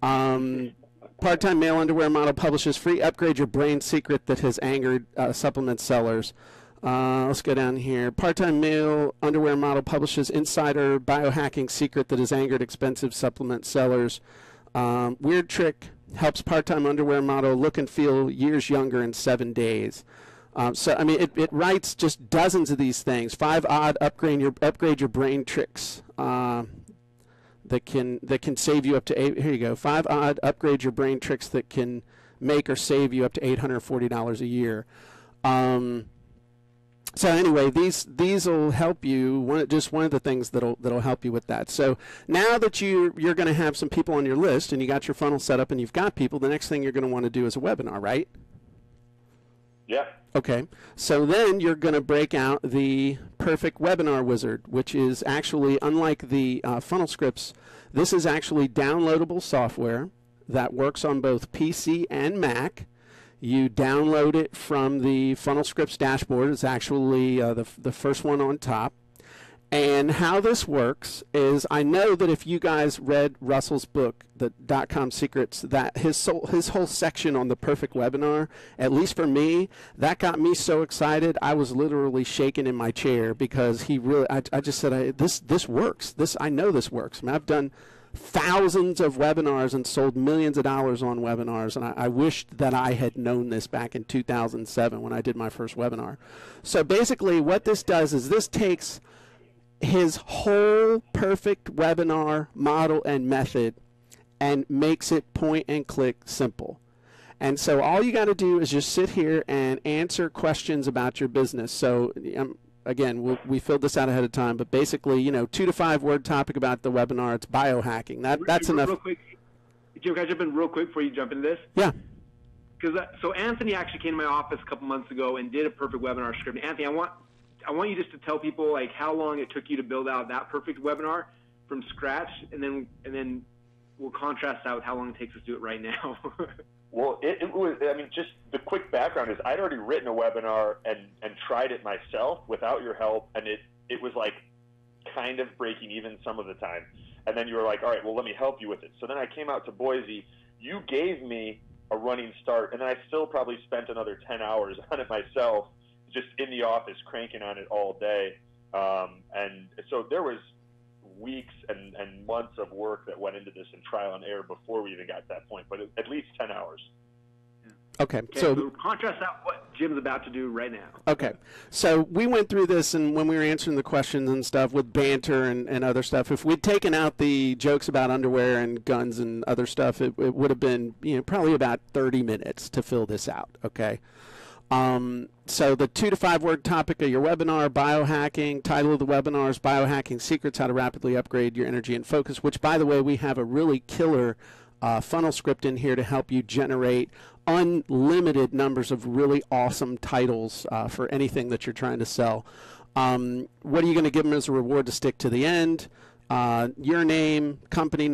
Part-time male underwear model publishes free upgrade your brain secret that has angered supplement sellers. Let's go down here. Part-time male underwear model publishes insider biohacking secret that has angered expensive supplement sellers. Weird trick helps part-time underwear model look and feel years younger in 7 days. So I mean, it writes just dozens of these things. 5 odd upgrade your brain tricks that can save you up to 8. Here you go. 5 odd upgrade your brain tricks that can make or save you up to $840 a year. So anyway, these will help you. Just one of the things that'll help you with that. So now that you're going to have some people on your list and you got your funnel set up and you've got people, the next thing you're going to want to do is a webinar, right? Yeah. Okay. So then you're going to break out the perfect webinar wizard, which is actually, unlike the funnel scripts, this is actually downloadable software that works on both PC and Mac. You download it from the Funnel Scripts dashboard. It's actually the first one on top. And how this works is, I know that if you guys read Russell's book, the .com Secrets, that his whole section on the perfect webinar, at least for me, that got me so excited I was literally shaking in my chair, because he really, I just said, this works. I know this works. I mean, I've done thousands of webinars and sold millions of dollars on webinars, and I wished that I had known this back in 2007 when I did my first webinar. So basically what this does is this takes his whole perfect webinar model and method and makes it point and click simple. And so all you got to do is just sit here and answer questions about your business. So again, we filled this out ahead of time, but basically, 2 to 5 word topic about the webinar. It's biohacking. That's enough. Real quick, Jim, can I jump in real quick before you jump into this? Yeah. So Anthony actually came to my office a couple months ago and did a perfect webinar script. Anthony, I want you just to tell people like how long it took you to build out that perfect webinar from scratch, and then we'll contrast that with how long it takes us to do it right now. Well, it was, I mean, just the quick background is I'd already written a webinar and tried it myself without your help, and it was like kind of breaking even some of the time. And then you were like, all right, well, let me help you with it. So then I came out to Boise. You gave me a running start, and then I still probably spent another 10 hours on it myself, just in the office cranking on it all day. And so there was weeks and months of work that went into this and trial and error before we even got to that point, but at least 10 hours. Okay, so contrast out what Jim's about to do right now. Okay, so we went through this, and when we were answering the questions and stuff with banter and other stuff, if we'd taken out the jokes about underwear and guns and other stuff, it would have been probably about 30 minutes to fill this out. Okay. So the 2 to 5 word topic of your webinar, biohacking, title of the webinar is Biohacking Secrets, How to Rapidly Upgrade Your Energy and Focus, which, by the way, we have a really killer funnel script in here to help you generate unlimited numbers of really awesome titles for anything that you're trying to sell. What are you going to give them as a reward to stick to the end? Your name, company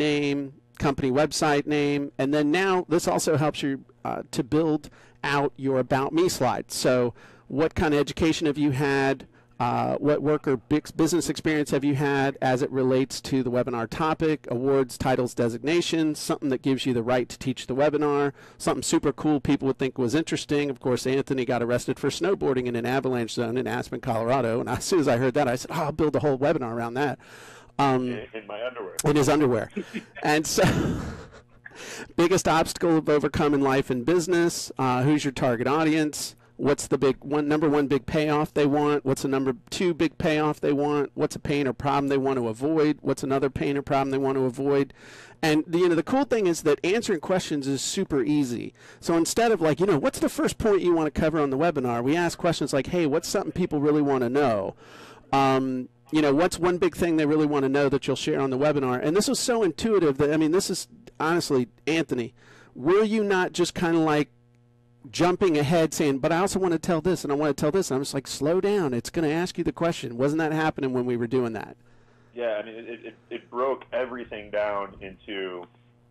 website name, and then now this also helps you to build out your About Me slide. So what kind of education have you had? What work or business experience have you had as it relates to the webinar topic, awards, titles, designations, something that gives you the right to teach the webinar, something super cool people would think was interesting. Of course, Anthony got arrested for snowboarding in an avalanche zone in Aspen, Colorado, and as soon as I heard that, I said, I'll build a whole webinar around that. In my underwear. In his underwear. And so... Biggest obstacle of overcome in life and business. Who's your target audience? What's the number one big payoff they want? What's the number two big payoff they want? What's a pain or problem they want to avoid? What's another pain or problem they want to avoid? And the cool thing is that answering questions is super easy. So instead of like, what's the first point you want to cover on the webinar? We ask questions like, hey, what's something people really want to know? What's one big thing they really want to know that you'll share on the webinar? And this was so intuitive that, this is honestly, Anthony, were you not just kind of like jumping ahead saying, but I also want to tell this and I want to tell this? And I'm just like, slow down. It's going to ask you the question. Wasn't that happening when we were doing that? Yeah, it broke everything down into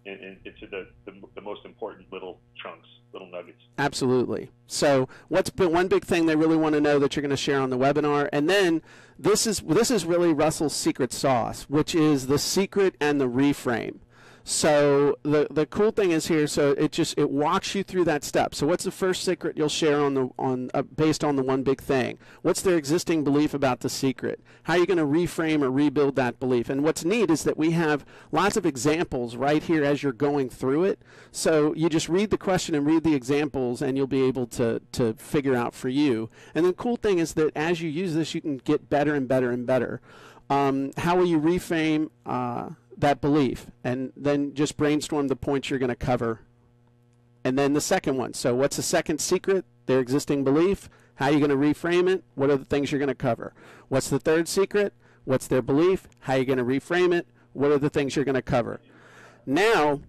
the most important little chunks, little nuggets. Absolutely. So what's one big thing they really want to know that you're going to share on the webinar? And then this is really Russell's secret sauce, which is the secret and the reframe. So the cool thing is here, so it walks you through that step. So what's the first secret you'll share based on the one big thing? What's their existing belief about the secret? How are you going to reframe or rebuild that belief? And what's neat is that we have lots of examples right here as you're going through it. So you just read the question and read the examples, and you'll be able to figure out for you. And the cool thing is that as you use this, you can get better and better and better. How will you reframe that belief? And then just brainstorm the points you're going to cover. And then the second one. So what's the second secret? Their existing belief. How are you going to reframe it? What are the things you're going to cover? What's the third secret? What's their belief? How are you going to reframe it? What are the things you're going to cover? Now,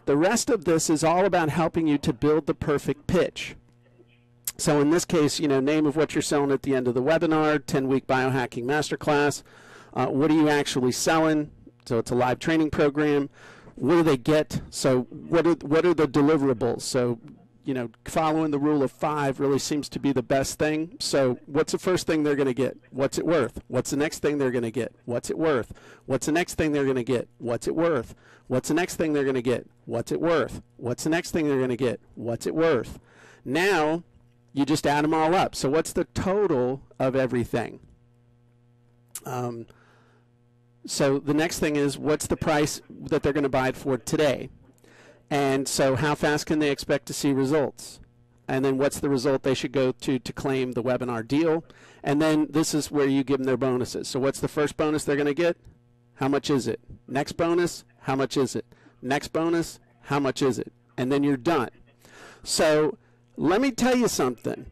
the rest of this is all about helping you to build the perfect pitch. So in this case, name of what you're selling at the end of the webinar, 10-week biohacking masterclass. What are you actually selling? So it's a live training program. What do they get? So what are the deliverables? So, following the rule of 5 really seems to be the best thing. So what's the first thing they're going to get? What's it worth? What's the next thing they're going to get? What's it worth? What's the next thing they're going to get? What's it worth? What's the next thing they're going to get? What's it worth? What's the next thing they're going to get? What's it worth? Now you just add them all up. So what's the total of everything? So the next thing is, what's the price that they're going to buy it for today? And so how fast can they expect to see results? And then what's the result they should go to claim the webinar deal? And then this is where you give them their bonuses. So what's the first bonus they're going to get? How much is it? Next bonus, how much is it? Next bonus, how much is it? And then you're done. So let me tell you something.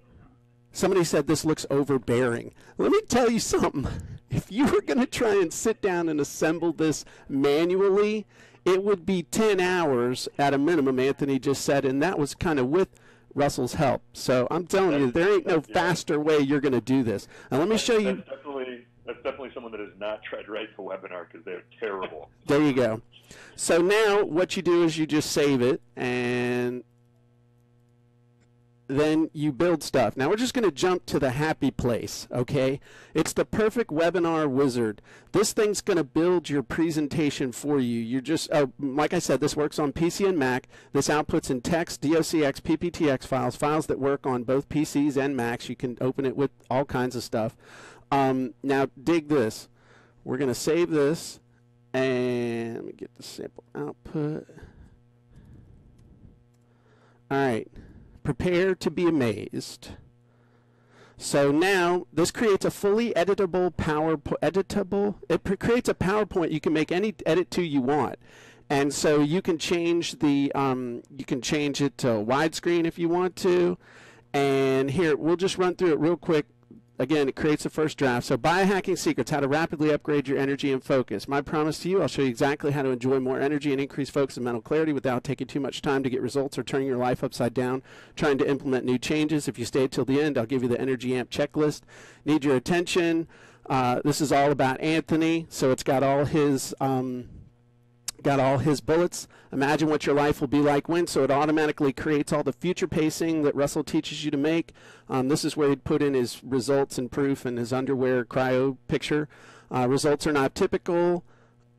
Somebody said this looks overbearing. Let me tell you something. If you were going to try and sit down and assemble this manually, it would be 10 hours at a minimum, Anthony just said, and that was kind of with Russell's help. So I'm telling you, there ain't no faster way you're going to do this. Now let me show you. That's definitely someone that has not tried to write the webinar, because they're terrible. There you go. So now what you do is you just save it, and then you build stuff. Now we're just going to jump to the happy place, okay? It's the perfect webinar wizard. This thing's going to build your presentation for you. You're just, like I said, this works on PC and Mac. This outputs in text, DOCX, PPTX files that work on both PCs and Macs. You can open it with all kinds of stuff. Now dig this. We're going to save this, and let me get the sample output. All right. Prepare to be amazed. So now this creates a fully editable it creates a PowerPoint you can make any edit to you want. And so you can change the you can change it to widescreen if you want to. And here, we'll just run through it real quick. Again, it creates the first draft. So biohacking secrets, how to rapidly upgrade your energy and focus. My promise to you, I'll show you exactly how to enjoy more energy and increase focus and mental clarity without taking too much time to get results or turning your life upside down, trying to implement new changes. If you stay till the end, I'll give you the Energy Amp checklist. Need your attention. This is all about Anthony, so it's got all his bullets. Imagine what your life will be like when, so it automatically creates all the future pacing that Russell teaches you to make. This is where he'd put in his results and proof and his underwear cryo picture. Results are not typical.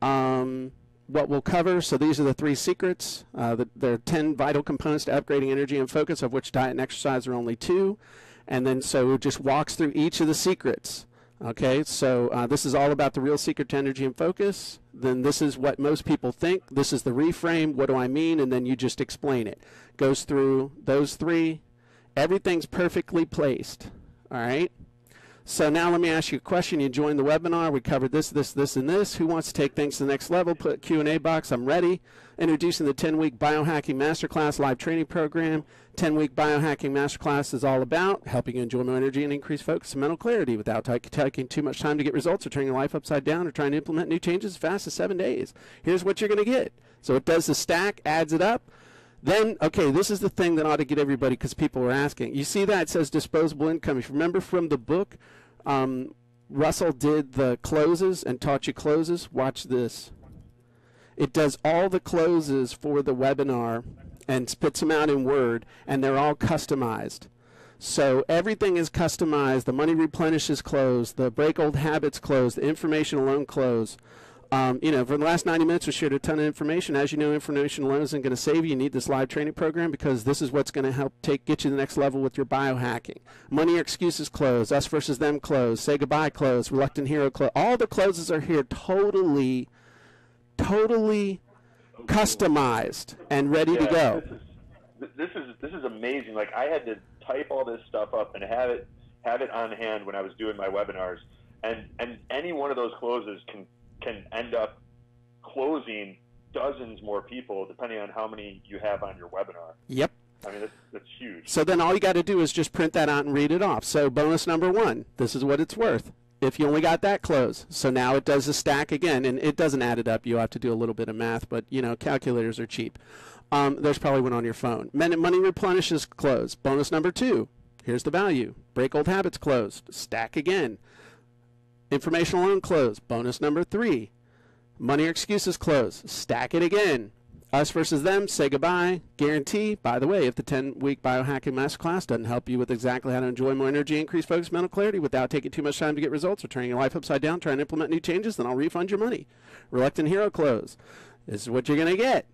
What we'll cover, so these are the 3 secrets. There are 10 vital components to upgrading energy and focus, of which diet and exercise are only 2. And then so it just walks through each of the secrets. Okay, so this is all about the real secret to energy and focus. Then this is what most people think. This is the reframe. What do I mean? And then you just explain it. Goes through those three. Everything's perfectly placed. All right. So now let me ask you a question. You joined the webinar. We covered this, and this. Who wants to take things to the next level? Put a Q&A box. I'm ready. Introducing the 10-week Biohacking Masterclass live training program. 10-week Biohacking Masterclass is all about helping you enjoy more energy and increase focus and mental clarity without taking too much time to get results or turning your life upside down or trying to implement new changes as fast as 7 days. Here's what you're going to get. So it does the stack, adds it up. Then, okay, this is the thing that ought to get everybody, because people are asking. You see that? It says disposable income. If you remember from the book, Russell did the closes and taught you closes. Watch this. It does all the closes for the webinar and spits them out in Word, and they're all customized. So everything is customized. The money replenishes close, the break old habits close, the information alone close. You know, for the last 90 minutes, we shared a ton of information. As you know, information alone isn't going to save you. You need this live training program, because this is what's going to help get you to the next level with your biohacking. Money or excuses close, us versus them close, say goodbye close, reluctant hero close. All the closes are here totally customized and ready to go. This is amazing. Like, I had to type all this stuff up and have it on hand when I was doing my webinars, and any one of those closes can end up closing dozens more people depending on how many you have on your webinar. Yep. I mean, that's huge. So then all you got to do is just print that out and read it off. So bonus number 1, this is what it's worth if you only got that close. So now it does the stack again, and it doesn't add it up. You have to do a little bit of math, but, you know, calculators are cheap. There's probably one on your phone. Money replenishes close. Bonus number 2, here's the value. Break old habits closed. Stack again. Information alone close. Bonus number 3. Money or excuses close. Stack it again. Us versus them, say goodbye. Guarantee, by the way, if the 10-week Biohacking Masterclass doesn't help you with exactly how to enjoy more energy, increase focus, mental clarity without taking too much time to get results or turning your life upside down, trying to implement new changes, then I'll refund your money. Reluctant hero close. This is what you're going to get.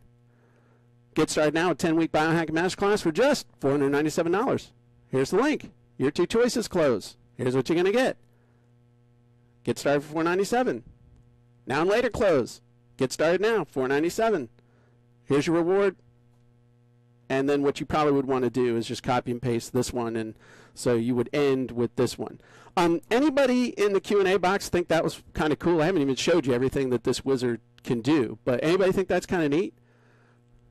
Get started now with 10-week Biohacking Masterclass for just $497. Here's the link. Your 2 choices close. Here's what you're going to get. Get started for $497. Now and later close. Get started now, $497. Here's your reward. And then what you probably would want to do is just copy and paste this one, and so you would end with this one. Anybody in the Q&A box think that was kind of cool? I haven't even showed you everything that this wizard can do, but anybody think that's kind of neat?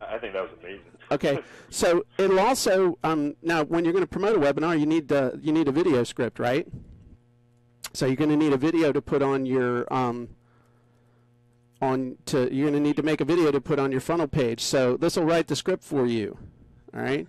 I think that was amazing. Okay, so it'll also now when you're going to promote a webinar, you need a video script, right? So you're going to need a video to put on your you're going to need to make a video to put on your funnel page. So this will write the script for you. All right.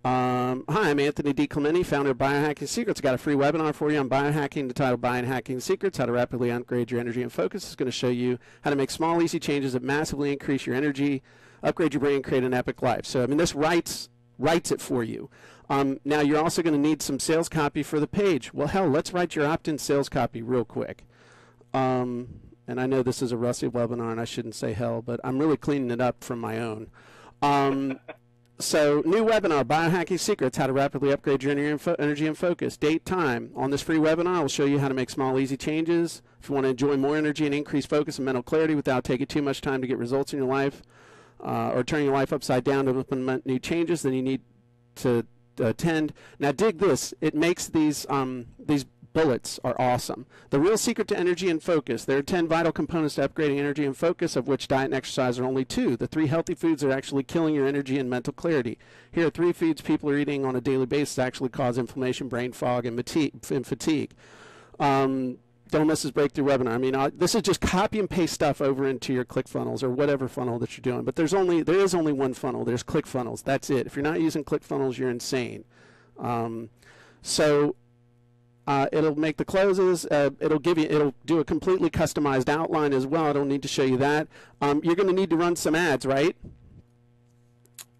Hi, I'm Anthony DiClementi, founder of Biohacking Secrets. Got a free webinar for you on biohacking, the title Biohacking Secrets: How to Rapidly Upgrade Your Energy and Focus. It's going to show you how to make small, easy changes that massively increase your energy, upgrade your brain, and create an epic life. So I mean, this writes it for you. Now you're also going to need some sales copy for the page. Well, hell, let's write your opt-in sales copy real quick. And I know this is a rusty webinar, and I shouldn't say hell, but I'm really cleaning it up from my own. So new webinar, Biohacking Secrets: How to Rapidly Upgrade Your Energy and Focus. Date, time. On this free webinar, I'll show you how to make small, easy changes. If you want to enjoy more energy and increase focus and mental clarity without taking too much time to get results in your life, or turning your life upside down to implement new changes, then you need to attend. Now dig this, it makes these bullets are awesome. The real secret to energy and focus. There are 10 vital components to upgrading energy and focus, of which diet and exercise are only 2. The 3 healthy foods are actually killing your energy and mental clarity. Here are 3 foods people are eating on a daily basis that actually cause inflammation, brain fog, and fatigue. Don't miss this breakthrough webinar. I mean, this is just copy and paste stuff over into your ClickFunnels or whatever funnel that you're doing. But there is only one funnel. There's ClickFunnels. That's it. If you're not using ClickFunnels, you're insane. It'll make the closes. It'll do a completely customized outline as well. I don't need to show you that. You're going to need to run some ads, right?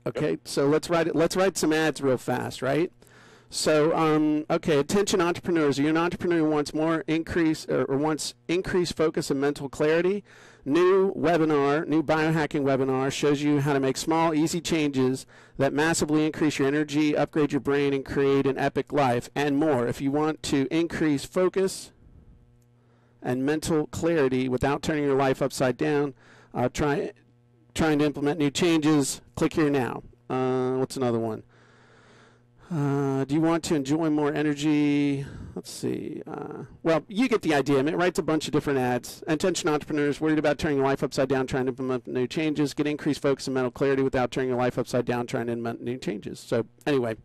Okay. Yep. So let's write some ads real fast, right? So, okay, attention entrepreneurs. Are you an entrepreneur who wants wants increased focus and mental clarity? New biohacking webinar shows you how to make small, easy changes that massively increase your energy, upgrade your brain, and create an epic life, and more. If you want to increase focus, and mental clarity without turning your life upside down. Trying to implement new changes. Click here now. What's another one? Do you want to enjoy more energy? Let's see. Well, you get the idea. It writes a bunch of different ads. Attention entrepreneurs worried about turning your life upside down, trying to implement new changes. Get increased focus and mental clarity without turning your life upside down, trying to implement new changes. So anyway,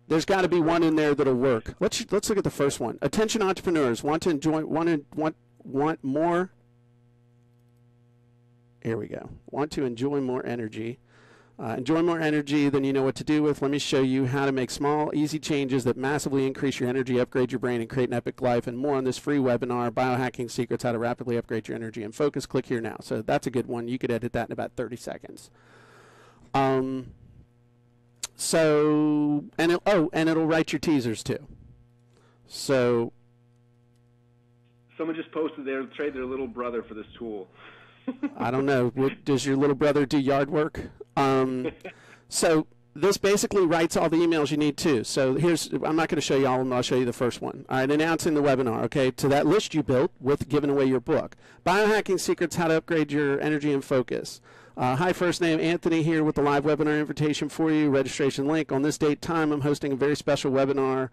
there's got to be one in there that'll work. Let's look at the first one. Attention entrepreneurs want to enjoy want more. Here we go. Want to enjoy more energy. Enjoy more energy than you know what to do with. Let me show you how to make small, easy changes that massively increase your energy, upgrade your brain, and create an epic life. And more on this free webinar, Biohacking Secrets, How to Rapidly Upgrade Your Energy and Focus. Click here now. So that's a good one. You could edit that in about 30 seconds. And it'll write your teasers too. So someone just posted they'll trade their little brother for this tool. I don't know. Does your little brother do yard work? So this basically writes all the emails you need too. So I'm not going to show you all of them. I'll show you the first one. All right, announcing the webinar. Okay, to that list you built with giving away your book, Biohacking Secrets: How to Upgrade Your Energy and Focus. Hi, first name Anthony here with the live webinar invitation for you. Registration link. On this date time, I'm hosting a very special webinar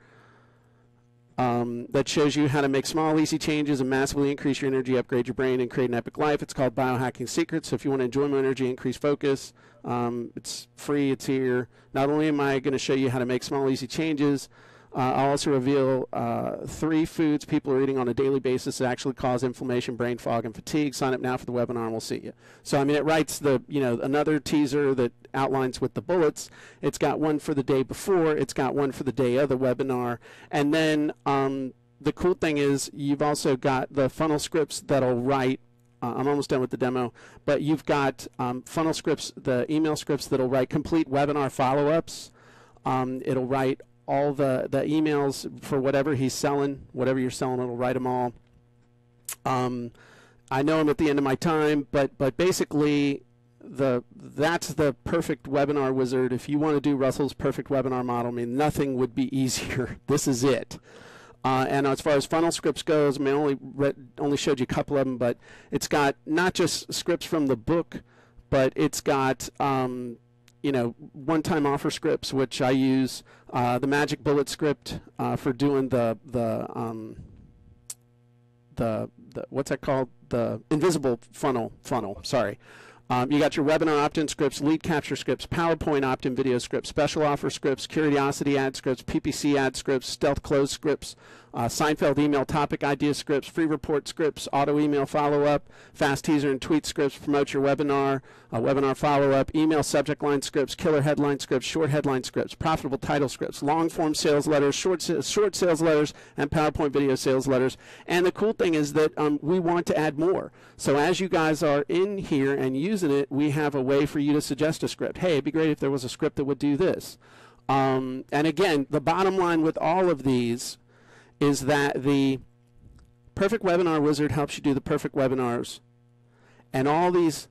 that shows you how to make small, easy changes and massively increase your energy, upgrade your brain, and create an epic life. It's called Biohacking Secrets. So if you want to enjoy more energy, increase focus, it's free. It's here. Not only am I going to show you how to make small, easy changes, I'll also reveal 3 foods people are eating on a daily basis that actually cause inflammation, brain fog, and fatigue. Sign up now for the webinar, and we'll see you. So I mean, it writes another teaser that outlines with the bullets. It's got one for the day before. It's got one for the day of the webinar, and then the cool thing is you've also got the funnel scripts that'll write. I'm almost done with the demo, but you've got funnel scripts, the email scripts that'll write complete webinar follow-ups. It'll write all the emails for whatever he's selling, whatever you're selling, it'll write them all. I know I'm at the end of my time, but basically that's the perfect webinar wizard. If you want to do Russell's perfect webinar model, I mean, nothing would be easier. This is it. And as far as funnel scripts goes, I mean, I only showed you a couple of them, but it's got not just scripts from the book, but it's got one-time offer scripts, which I use. The magic bullet script for doing the what's that called? The invisible funnel. Sorry. You got your webinar opt-in scripts, lead capture scripts, PowerPoint opt-in video scripts, special offer scripts, curiosity ad scripts, PPC ad scripts, stealth close scripts, Seinfeld email topic idea scripts, free report scripts, auto email follow-up, fast teaser and tweet scripts, promote your webinar, webinar follow-up, email subject line scripts, killer headline scripts, short headline scripts, profitable title scripts, long-form sales letters, short sales letters, and PowerPoint video sales letters. And the cool thing is that we want to add more. So as you guys are in here and using it, we have a way for you to suggest a script. Hey, it'd be great if there was a script that would do this. And again, the bottom line with all of these is that the Perfect Webinar Wizard helps you do the perfect webinars. And all these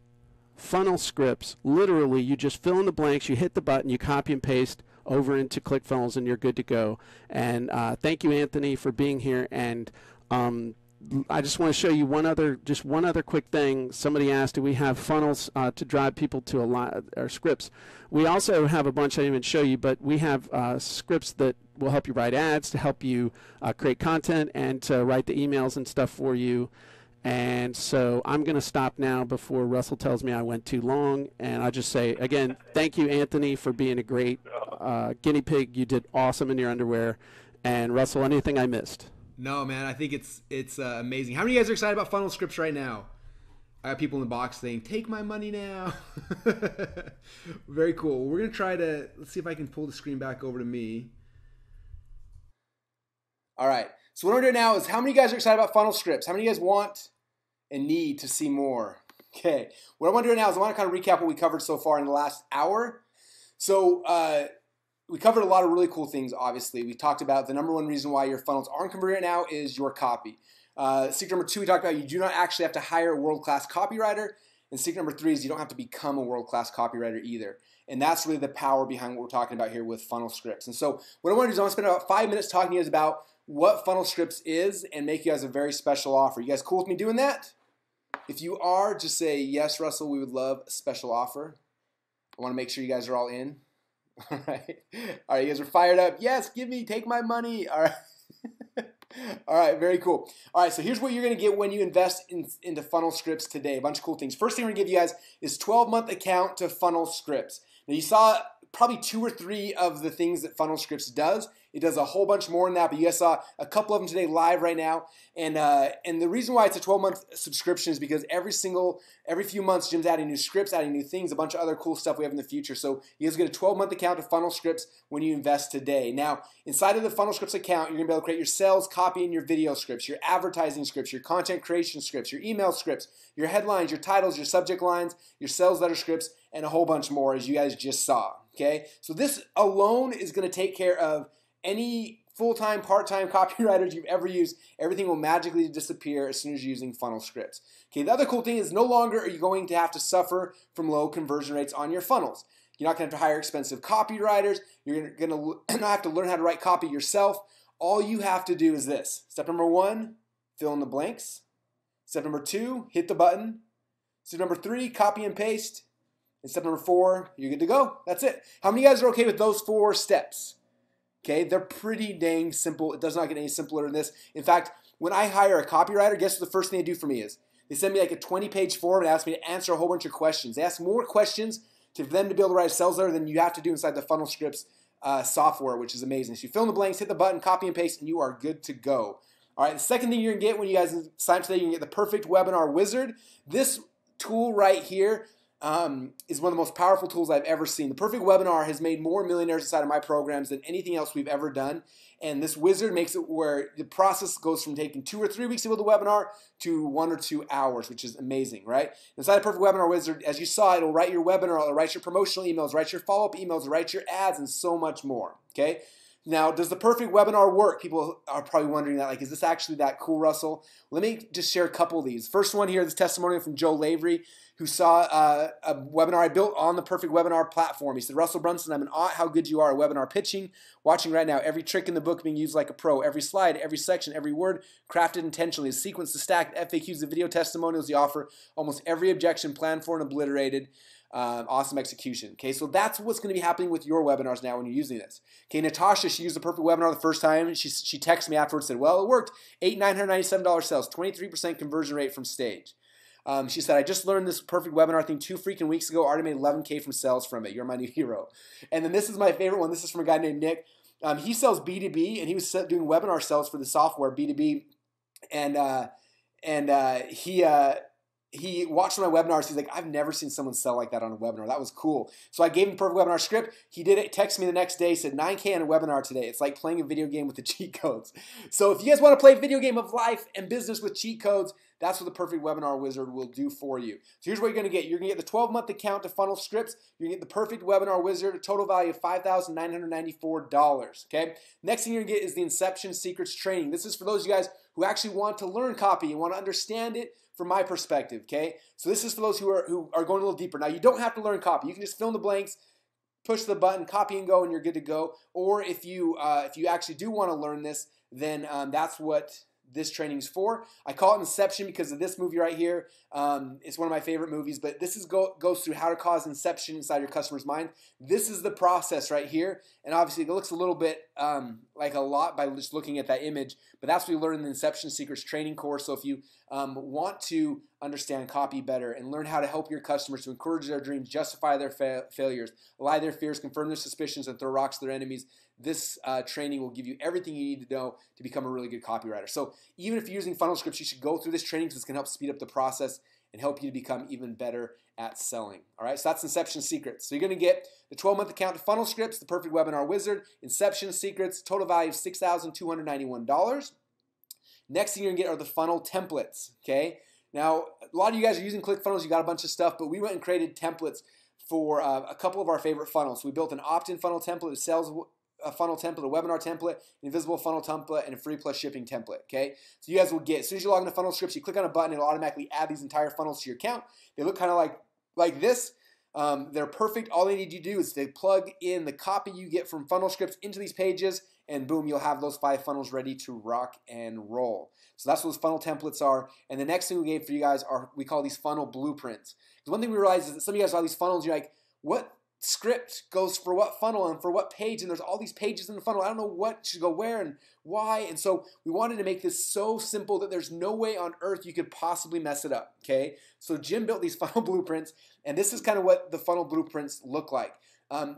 funnel scripts, literally, you just fill in the blanks, you hit the button, you copy and paste over into ClickFunnels, and you're good to go. And thank you, Anthony, for being here. And I just want to show you one other quick thing. Somebody asked, do we have funnels to drive people to a lot, or scripts? We also have a bunch I didn't even show you, but we have scripts that will help you write ads, to help you create content, and to write the emails and stuff for you. And so I'm going to stop now before Russell tells me I went too long. And I just say, again, thank you, Anthony, for being a great guinea pig. You did awesome in your underwear. And Russell, anything I missed? No, man, I think it's amazing. How many of you guys are excited about funnel scripts right now? I got people in the box saying, take my money now. Very cool. We're going to try to, let's see if I can pull the screen back over to me. All right. So what we're doing now is, how many of you guys are excited about funnel scripts? How many of you guys want and need to see more? Okay. What I want to do now is I want to kind of recap what we covered so far in the last hour. So, we covered a lot of really cool things, obviously. We talked about the number one reason why your funnels aren't converting right now is your copy. Secret number 2, we talked about you do not actually have to hire a world-class copywriter. And secret number 3 is you don't have to become a world-class copywriter either. And that's really the power behind what we're talking about here with funnel scripts. And so what I want to do is I want to spend about 5 minutes talking to you about what Funnel Scripts is and make you guys a very special offer. You guys cool with me doing that? If you are, just say, yes, Russell, we would love a special offer. I want to make sure you guys are all in. All right. All right, you guys are fired up. Yes, take my money. All right. All right, very cool. All right, so here's what you're going to get when you invest into Funnel Scripts today. A bunch of cool things. First thing we're going to give you guys is 12-month account to Funnel Scripts. Now, you saw probably 2 or 3 of the things that Funnel Scripts does. It does a whole bunch more than that, but you guys saw a couple of them today live right now. And the reason why it's a 12-month subscription is because every few months, Jim's adding new scripts, adding new things, a bunch of other cool stuff we have in the future. So you guys get a 12-month account to Funnel Scripts when you invest today. Now, inside of the Funnel Scripts account, you're going to be able to create your sales, copy, and your video scripts, your advertising scripts, your content creation scripts, your email scripts, your headlines, your titles, your subject lines, your sales letter scripts, and a whole bunch more, as you guys just saw. Okay, so this alone is going to take care of any full-time, part-time copywriters you've ever used. Everything will magically disappear as soon as you're using Funnel Scripts. Okay, the other cool thing is no longer are you going to have to suffer from low conversion rates on your funnels. You're not going to have to hire expensive copywriters. You're going to not have to learn how to write copy yourself. All you have to do is this. Step number 1, fill in the blanks. Step number 2, hit the button. Step number 3, copy and paste. And step number 4, you're good to go. That's it. How many of you guys are okay with those 4 steps? Okay, they're pretty dang simple. It does not get any simpler than this. In fact, when I hire a copywriter, guess what the first thing they do for me is? They send me like a 20-page form and ask me to answer a whole bunch of questions. They ask more questions for them to be able to write a sales letter than you have to do inside the Funnel Scripts software, which is amazing. So you fill in the blanks, hit the button, copy and paste, and you are good to go. All right, the second thing you're going to get when you guys sign up today, you're going to get the Perfect Webinar Wizard. This tool right here is one of the most powerful tools I've ever seen. The Perfect Webinar has made more millionaires inside of my programs than anything else we've ever done. And this wizard makes it where the process goes from taking 2 or 3 weeks to build a webinar to 1 or 2 hours, which is amazing, right? Inside the Perfect Webinar Wizard, as you saw, it'll write your webinar, it'll write your promotional emails, write your follow-up emails, write your ads, and so much more, okay? Now, does the Perfect Webinar work? People are probably wondering that, like, is this actually that cool, Russell? Let me just share a couple of these. First one here, this testimonial from Joe Lavery, who saw a webinar I built on the Perfect Webinar platform. He said, Russell Brunson, I'm in awe how good you are at webinar pitching. Watching right now, every trick in the book being used like a pro. Every slide, every section, every word crafted intentionally. The sequence, the stack, the FAQs, the video testimonials you offer. Almost every objection planned for and obliterated. Awesome execution. Okay, so that's what's going to be happening with your webinars now when you're using this. Okay, Natasha, she used the Perfect Webinar the first time. She texted me afterwards and said, well, it worked. $997 sales, 23% conversion rate from stage. She said, I just learned this Perfect Webinar thing 2 freaking weeks ago. Already made $11K from sales from it. You're my new hero. And then this is my favorite one. This is from a guy named Nick. He sells B2B, and he was doing webinar sales for the software B2B. He watched my webinars. He's like, I've never seen someone sell like that on a webinar. That was cool. So I gave him Perfect Webinar script. He did it. Texted me the next day. Said 9K on a webinar today. It's like playing a video game with the cheat codes. So if you guys want to play a video game of life and business with cheat codes, that's what the Perfect Webinar Wizard will do for you. So here's what you're going to get. You're going to get the 12-month account to Funnel Scripts. You're going to get the Perfect Webinar Wizard, a total value of $5,994. Okay. Next thing you're going to get is the Inception Secrets Training. This is for those of you guys who actually want to learn copy and want to understand it from my perspective. Okay. So this is for those who are going a little deeper. Now you don't have to learn copy. You can just fill in the blanks, push the button, copy and go, and you're good to go. Or if you actually do want to learn this, then that's what this training is for. I call it Inception because of this movie right here. It's one of my favorite movies, but this goes through how to cause inception inside your customer's mind. This is the process right here, and obviously it looks a little bit like a lot by just looking at that image, but that's what you learn in the Inception Secrets training course. So if you want to understand copy better and learn how to help your customers to encourage their dreams, justify their failures, lie their fears, confirm their suspicions, and throw rocks to their enemies, this training will give you everything you need to know to become a really good copywriter. So even if you're using Funnel Scripts, you should go through this training because it's going to help speed up the process and help you to become even better at selling. All right, so that's Inception Secrets. So you're going to get the 12-month account to Funnel Scripts, the Perfect Webinar Wizard, Inception Secrets, total value of $6,291. Next thing you're going to get are the funnel templates, okay? Now, a lot of you guys are using ClickFunnels. You got a bunch of stuff, but we went and created templates for a couple of our favorite funnels. So we built an opt-in funnel template, a sales funnel template, a webinar template, an invisible funnel template, and a free plus shipping template, okay? So you guys will get, as soon as you log into Funnel Scripts, you click on a button, it'll automatically add these entire funnels to your account. They look kind of like this. They're perfect. All they need you to do is to plug in the copy you get from Funnel Scripts into these pages, and boom, you'll have those 5 funnels ready to rock and roll. So that's what those funnel templates are. And the next thing we gave for you guys are, we call these funnel blueprints. Because one thing we realized is that some of you guys have these funnels, you're like, what script goes for what funnel and for what page, and there's all these pages in the funnel. I don't know what should go where and why. And so we wanted to make this so simple that there's no way on earth you could possibly mess it up, okay? So Jim built these funnel blueprints, and this is kind of what the funnel blueprints look like.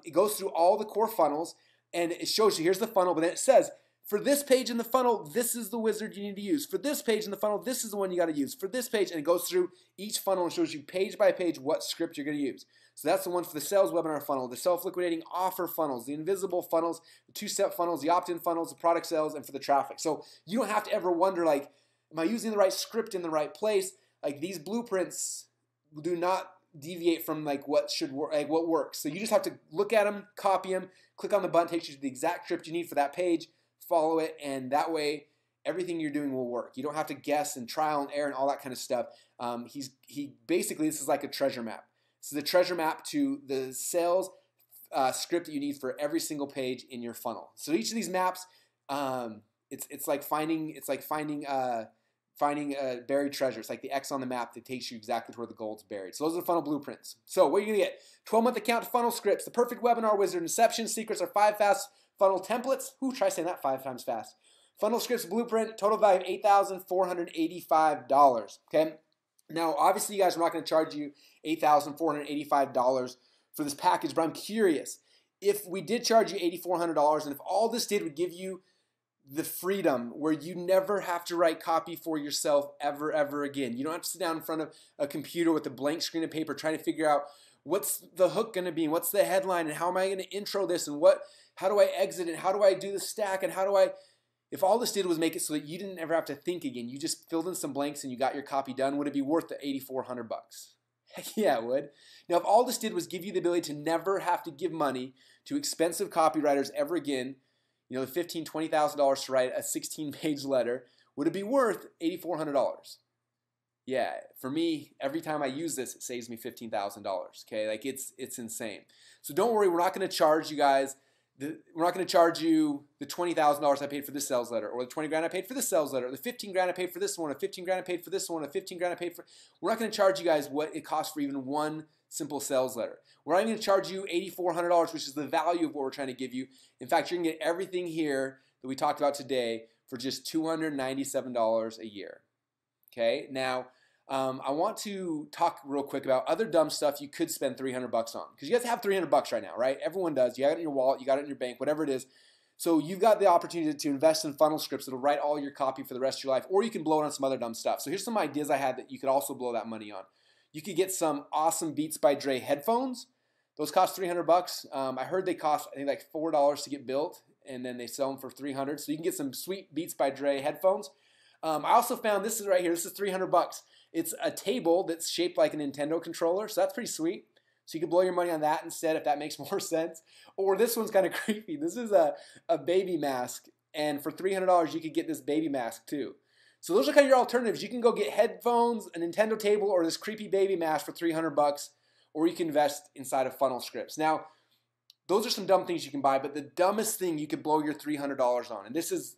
It goes through all the core funnels, and it shows you, here's the funnel, but then it says, for this page in the funnel, this is the wizard you need to use. For this page in the funnel, this is the one you got to use. For this page, and it goes through each funnel and shows you page by page what script you're going to use. So that's the one for the sales webinar funnel, the self-liquidating offer funnels, the invisible funnels, the 2-step funnels, the opt-in funnels, the product sales, and for the traffic. So you don't have to ever wonder, like, am I using the right script in the right place? Like, these blueprints do not deviate from like what should work, like what works. So you just have to look at them, copy them, click on the button, takes you to the exact script you need for that page, follow it, and that way everything you're doing will work. You don't have to guess and trial and error and all that kind of stuff. He basically, this is like a treasure map. This is a treasure map to the sales script that you need for every single page in your funnel. So each of these maps, it's like finding buried treasure. It's like the X on the map that takes you exactly to where the gold's buried. So those are the funnel blueprints. So what are you gonna get? 12-month account to funnel scripts, the perfect webinar wizard, Inception secrets are 5 fast funnel templates. Try saying that 5 times fast. Funnel scripts blueprint, total value of $8,485. Okay. Now, obviously, you guys are not going to charge you $8,485 for this package, but I'm curious if we did charge you $8,400, and if all this did would give you the freedom where you never have to write copy for yourself ever again. You don't have to sit down in front of a computer with a blank screen of paper trying to figure out what's the hook going to be, and what's the headline, and how am I going to intro this, and how do I exit it, how do I do the stack, and if all this did was make it so that you didn't ever have to think again, you just filled in some blanks and you got your copy done, would it be worth the $8,400? Heck yeah, it would. Now, if all this did was give you the ability to never have to give money to expensive copywriters ever again, the $15,000, $20,000 to write a 16-page letter, would it be worth $8,400? Yeah, for me, every time I use this, it saves me $15,000. Okay, like it's insane. So don't worry, we're not going to charge you guys. We're not going to charge you the $20,000 I paid for this sales letter, or the 20 grand I paid for this sales letter, or the 15 grand I paid for this one, or 15 grand I paid for this one, or 15 grand I paid for. We're not going to charge you guys what it costs for even one simple sales letter. We're not even going to charge you $8,400, which is the value of what we're trying to give you. In fact, you're going to get everything here that we talked about today for just $297 a year. Okay, now I want to talk real quick about other dumb stuff you could spend $300 on, because you guys have $300 right now, right? Everyone does. You got it in your wallet, you got it in your bank, whatever it is. So you've got the opportunity to invest in funnel scripts that'll write all your copy for the rest of your life, or you can blow it on some other dumb stuff. So here's some ideas I had that you could also blow that money on. You could get some awesome Beats by Dre headphones. Those cost $300. I heard they cost, I think, like $4 to get built, and then they sell them for $300. So you can get some sweet Beats by Dre headphones. I also found this is right here. This is $300. It's a table that's shaped like a Nintendo controller, so that's pretty sweet. So you can blow your money on that instead, if that makes more sense. Or this one's kind of creepy. This is a baby mask, and for $300 you could get this baby mask too. So those are kind of your alternatives. You can go get headphones, a Nintendo table, or this creepy baby mask for $300, or you can invest inside of funnel scripts. Now, those are some dumb things you can buy, but the dumbest thing you could blow your $300 on, and this is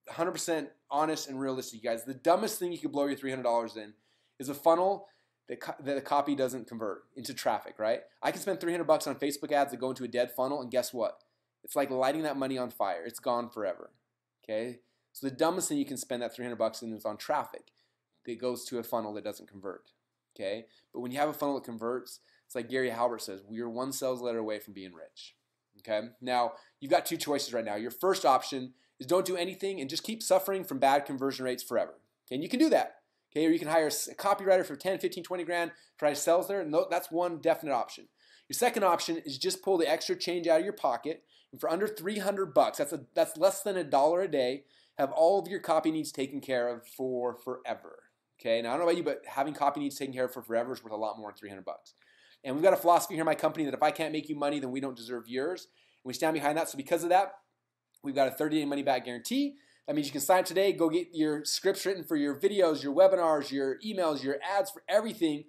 100% honest and realistic, you guys, the dumbest thing you could blow your $300 in is a funnel that the copy doesn't convert into traffic, right? I can spend $300 on Facebook ads that go into a dead funnel, and guess what? It's like lighting that money on fire. It's gone forever, okay? So the dumbest thing you can spend that $300 in is on traffic that goes to a funnel that doesn't convert, okay? But when you have a funnel that converts, it's like Gary Halbert says, we are one sales letter away from being rich, okay? Now, you've got 2 choices right now. Your first option is don't do anything and just keep suffering from bad conversion rates forever, okay? And you can do that. Okay, or you can hire a copywriter for 10, 15, 20 grand, try to sell there. No, that's one definite option. Your second option is just pull the extra change out of your pocket, and for under $300, that's less than $1 a day, have all of your copy needs taken care of for forever. Okay, now I don't know about you, but having copy needs taken care of for forever is worth a lot more than $300. And we've got a philosophy here in my company that if I can't make you money, then we don't deserve yours. And we stand behind that. So because of that, we've got a 30-day money-back guarantee. That means you can sign up today, go get your scripts written for your videos, your webinars, your emails, your ads, for everything,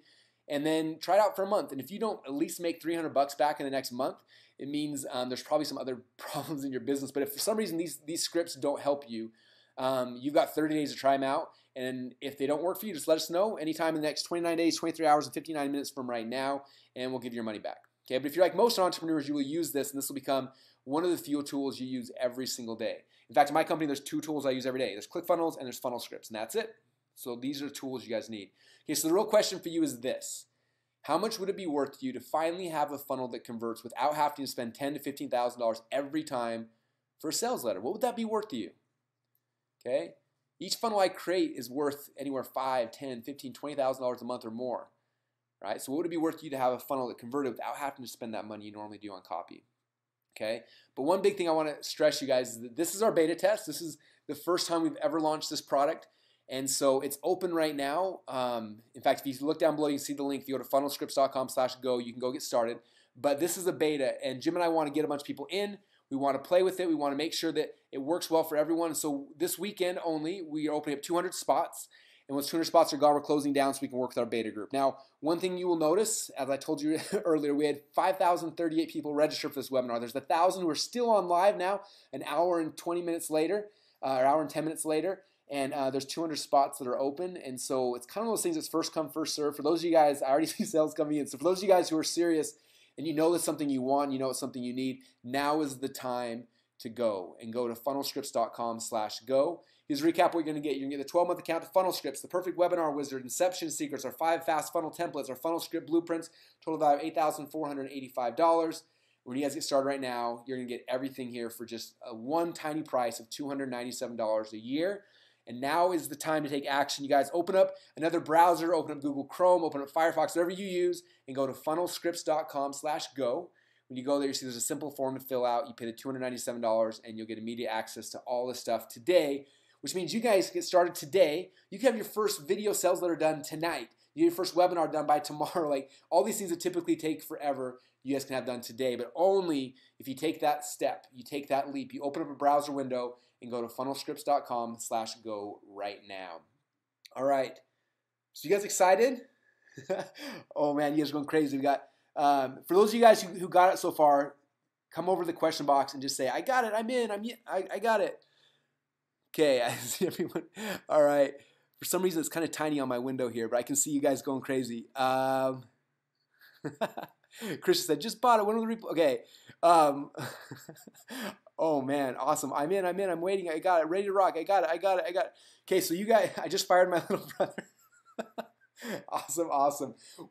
and then try it out for a month. And if you don't at least make $300 back in the next month, it means there's probably some other problems in your business. But if for some reason these scripts don't help you, you've got 30 days to try them out. And if they don't work for you, just let us know anytime in the next 29 days, 23 hours, and 59 minutes from right now, and we'll give you your money back. Okay, but if you're like most entrepreneurs, you will use this, and this will become one of the few tools you use every single day. In fact, in my company, there's 2 tools I use every day. There's ClickFunnels and there's funnel scripts, and that's it. So these are the tools you guys need. Okay, so the real question for you is this. How much would it be worth to you to finally have a funnel that converts without having to spend $10,000 to $15,000 every time for a sales letter? What would that be worth to you? Okay, each funnel I create is worth anywhere $5,000, $10,000, $15,000, $20,000 a month or more. Right? So what would it be worth to you to have a funnel that converted without having to spend that money you normally do on copy? Okay, but one big thing I want to stress you guys is that this is our beta test. This is the first time we've ever launched this product. And so it's open right now. In fact, if you look down below, you can see the link. If you go to funnelscripts.com/go, you can go get started. But this is a beta, and Jim and I want to get a bunch of people in. We want to play with it. We want to make sure that it works well for everyone. So this weekend only, we are opening up 200 spots. And once 200 spots are gone, we're closing down so we can work with our beta group. Now, one thing you will notice, as I told you earlier, we had 5,038 people register for this webinar. There's 1,000 who are still on live now, an hour and 20 minutes later, or hour and 10 minutes later. And there's 200 spots that are open. And so it's kind of those things that's first come, first serve. For those of you guys, I already see sales coming in. So for those of you guys who are serious and you know that's something you want, you know it's something you need, now is the time to go. And go to funnelscripts.com/go. Here's a recap what you're going to get. You're going to get the 12-month account to Funnel Scripts, the perfect webinar wizard, Inception Secrets, our 5 fast funnel templates, our funnel script blueprints, total value of $8,485. When you guys get started right now, you're going to get everything here for just one tiny price of $297 a year. And now is the time to take action. You guys open up another browser, open up Google Chrome, open up Firefox, whatever you use, and go to funnelscripts.com/go. When you go there, you see there's a simple form to fill out. You pay the $297, and you'll get immediate access to all this stuff today, which means you guys get started today. You can have your first video sales letter done tonight. You get your first webinar done by tomorrow. Like all these things that typically take forever, you guys can have done today, but only if you take that step, you take that leap, you open up a browser window and go to funnelscripts.com/go right now. All right. So you guys excited? Oh man, you guys are going crazy. We got, for those of you guys who got it so far, come over to the question box and just say, I got it, I'm in, I got it. Okay, I see everyone. All right. For some reason, it's kind of tiny on my window here, but I can see you guys going crazy. Chris said, just bought it. When will the replay? Okay. Oh, man. Awesome. I'm in. I'm waiting. I got it. Ready to rock. I got it. Okay, so you guys, I just fired my little brother. Awesome.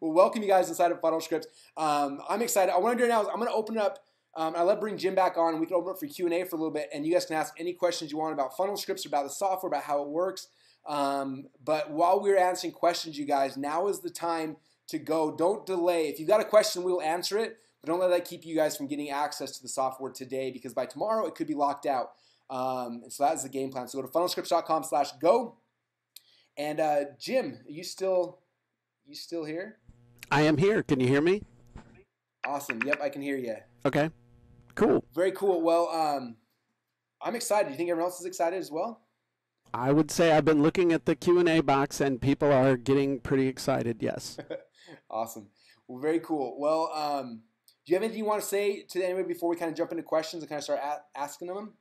Well, welcome you guys inside of Funnel Scripts. I'm excited. I want to do now is I'm going to open up. I'll bring Jim back on, and we can open up for Q&A for a little bit, and you guys can ask any questions you want about Funnel Scripts, about the software, about how it works. But while we're answering questions, you guys, now is the time to go. Don't delay. If you've got a question, we'll answer it, but don't let that keep you guys from getting access to the software today, because by tomorrow it could be locked out. And so that's the game plan. So go to funnelscripts.com/go. And Jim, are you still here? I am here. Can you hear me? Awesome. Yep, I can hear you. Okay. Cool. Very cool. Well, I'm excited. Do you think everyone else is excited as well? I would say I've been looking at the Q&A box, and people are getting pretty excited, yes. Awesome. Well, very cool. Well, do you have anything you want to say to anybody before we kind of jump into questions and kind of start asking them?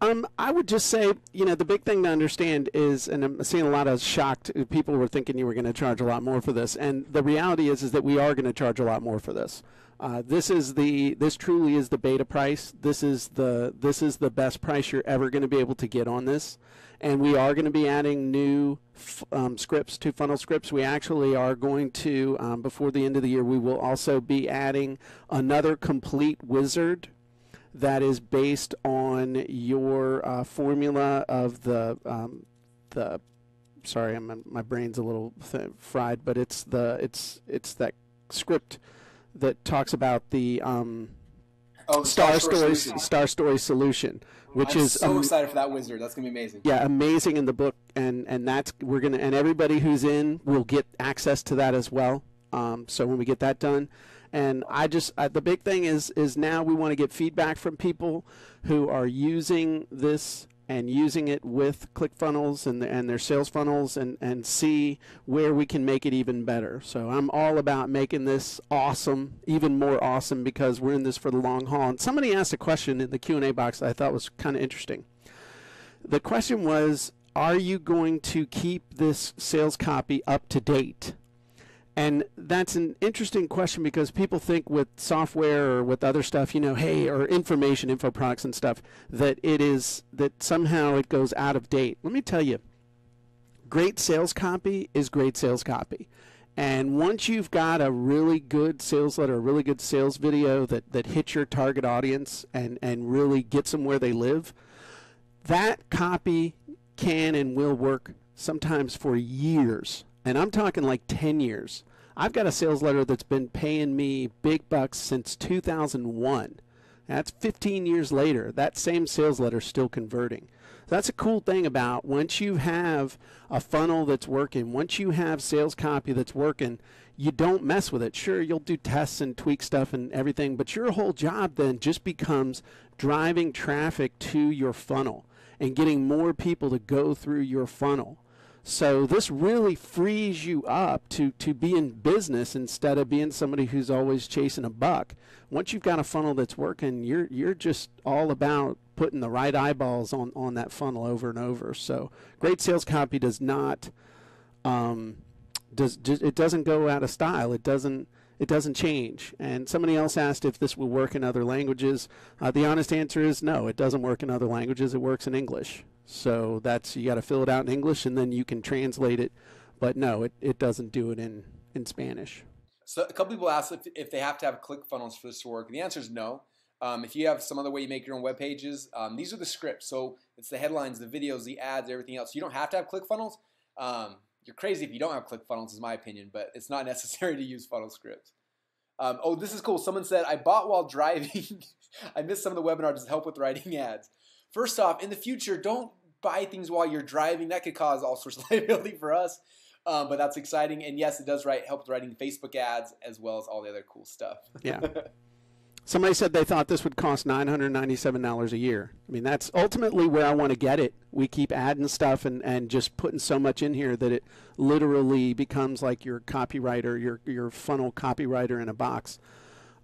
I would just say, the big thing to understand is, and I'm seeing a lot of shocked people were thinking you were going to charge a lot more for this, and the reality is that we are going to charge a lot more for this. This truly is the beta price. This is the best price you're ever going to be able to get on this, and we are going to be adding new scripts to Funnel Scripts. We actually are going to, before the end of the year, we will also be adding another complete wizard that is based on your formula of the sorry, my brain's a little fried, but it's that script that talks about the Star Story solution, which I'm is so excited for that wizard. That's gonna be amazing. Yeah, amazing in the book, and that's and everybody who's in will get access to that as well. So when we get that done. And the big thing is now we want to get feedback from people who are using this and using it with ClickFunnels and their sales funnels and see where we can make it even better. So I'm all about making this awesome, even more awesome, because we're in this for the long haul. And somebody asked a question in the Q&A box that I thought was kind of interesting. The question was, are you going to keep this sales copy up to date? And that's an interesting question because people think with software or with other stuff, you know, hey, or information, info products and stuff, that somehow it goes out of date. Let me tell you, great sales copy is great sales copy. And once you've got a really good sales letter, a really good sales video that hits your target audience and really gets them where they live, that copy can and will work sometimes for years. And I'm talking like 10 years. I've got a sales letter that's been paying me big bucks since 2001. That's 15 years later. That same sales letter's still converting. That's a cool thing about once you have a funnel that's working, once you have sales copy that's working, you don't mess with it. Sure, you'll do tests and tweak stuff and everything, but your whole job then just becomes driving traffic to your funnel and getting more people to go through your funnel. So this really frees you up to be in business instead of being somebody who's always chasing a buck. Once you've got a funnel that's working, you're just all about putting the right eyeballs on that funnel over and over. So great sales copy does not it doesn't go out of style. It doesn't change. And somebody else asked if this will work in other languages. The honest answer is no, it doesn't work in other languages. It works in English. So you got to fill it out in English and then you can translate it. But no, it doesn't do it in Spanish. So a couple people asked if they have to have ClickFunnels for this to work. The answer is no. If you have some other way you make your own web pages, these are the scripts. So it's the headlines, the videos, the ads, everything else. You don't have to have ClickFunnels. You're crazy if you don't have ClickFunnels, is my opinion, but it's not necessary to use funnel scripts. Oh, this is cool. Someone said, I bought while driving. I missed some of the webinar to help with writing ads. First off, in the future, don't buy things while you're driving. That could cause all sorts of liability for us, but that's exciting. And yes, it does help with writing Facebook ads as well as all the other cool stuff. Yeah. Somebody said they thought this would cost $997 a year. I mean, that's ultimately where I want to get it. We keep adding stuff and just putting so much in here that it literally becomes like your copywriter, your funnel copywriter in a box.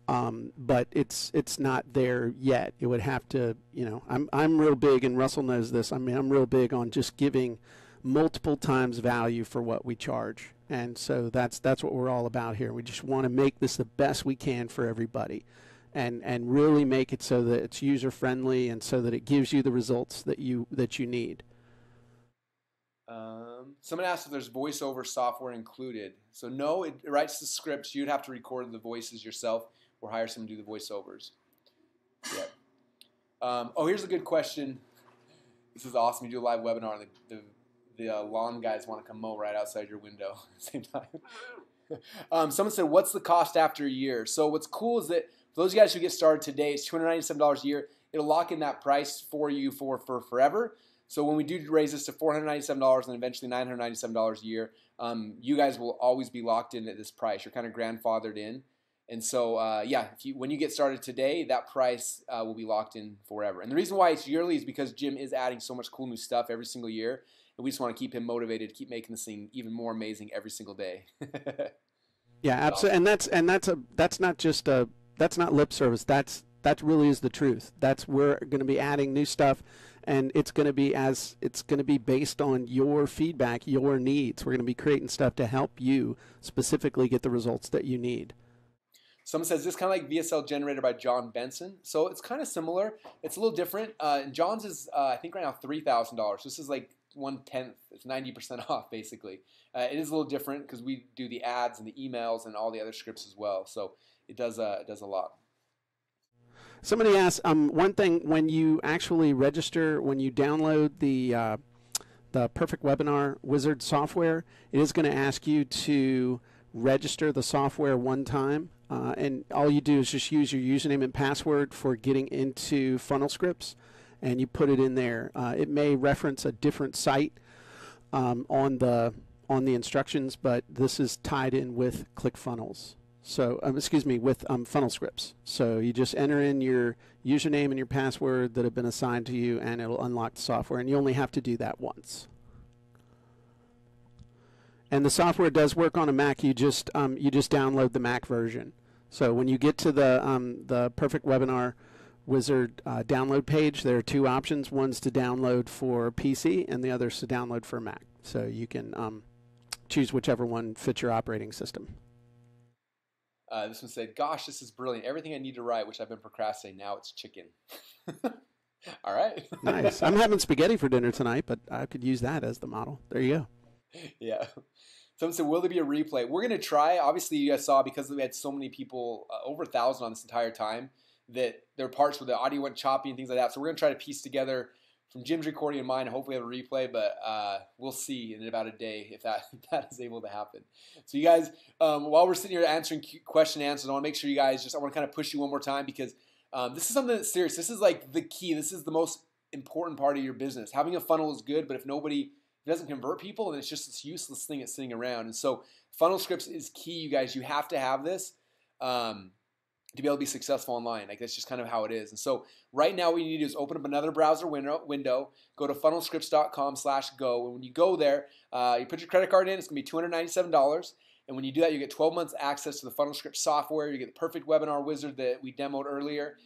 But it's not there yet. It would have to, you know, I'm real big, and Russell knows this. I mean, I'm real big on just giving multiple times value for what we charge. And so that's what we're all about here. We just want to make this the best we can for everybody. And really make it so that it's user friendly and so that it gives you the results that you need. Someone asked if there's voiceover software included. So no, it writes the scripts. You'd have to record the voices yourself or hire someone to do the voiceovers. Yeah. Oh, here's a good question. This is awesome. You do a live webinar and the lawn guys want to come mow right outside your window at the same time. Someone said, what's the cost after a year? So what's cool is that for those guys who get started today, it's $297 a year. It'll lock in that price for you for forever. So when we do raise this to $497 and eventually $997 a year, you guys will always be locked in at this price. You're kind of grandfathered in. And so, yeah, when you get started today, that price will be locked in forever. And the reason why it's yearly is because Jim is adding so much cool new stuff every single year. And we just want to keep him motivated to keep making this thing even more amazing every single day. Yeah, absolutely. And that's not just that's not lip service. That really is the truth. We're going to be adding new stuff, and it's going to be based on your feedback, your needs. We're going to be creating stuff to help you specifically get the results that you need. Someone says, this kind of like VSL generator by John Benson. So it's kind of similar. It's a little different. And John's is, I think right now, $3,000. This is like 1/10. It's 90% off, basically. It is a little different because we do the ads and the emails and all the other scripts as well. So it does a lot. Somebody asked, one thing, when you actually register, when you download the Perfect Webinar Wizard software, it is going to ask you to register the software one time. And all you do is just use your username and password for getting into funnel scripts, and you put it in there. It may reference a different site on the instructions, but this is tied in with ClickFunnels. So, excuse me, with funnel scripts. So you just enter in your username and your password that have been assigned to you, and it'll unlock the software. And you only have to do that once. And the software does work on a Mac. You just download the Mac version. So when you get to the Perfect Webinar Wizard download page, there are two options. One's to download for PC, and the other's to download for Mac. So you can choose whichever one fits your operating system. This one said, gosh, this is brilliant. Everything I need to write, which I've been procrastinating, now it's chicken. All right. Nice. I'm having spaghetti for dinner tonight, but I could use that as the model. There you go. Yeah. Someone said, will there be a replay? We're going to try. Obviously, you guys saw, because we had so many people, over 1,000 on this entire time, that there are parts where the audio went choppy and things like that. So we're going to try to piece together from Jim's recording and mine, hopefully have a replay, but we'll see in about a day if that is able to happen. So you guys, while we're sitting here answering question and answers, I want to make sure you guys I want to kind of push you one more time, because this is something that's serious. This is like the key. This is the most important part of your business. Having a funnel is good, but if nobody doesn't convert people, then it's just this useless thing that's sitting around. And so funnel scripts is key, you guys. You have to have this to be able to be successful online. Like, that's just kind of how it is. And so right now what you need to do is open up another browser window, go to funnelscripts.com/go. And when you go there, you put your credit card in, it's going to be $297. And when you do that, you get 12 months access to the funnel script software. You get the perfect webinar wizard that we demoed earlier.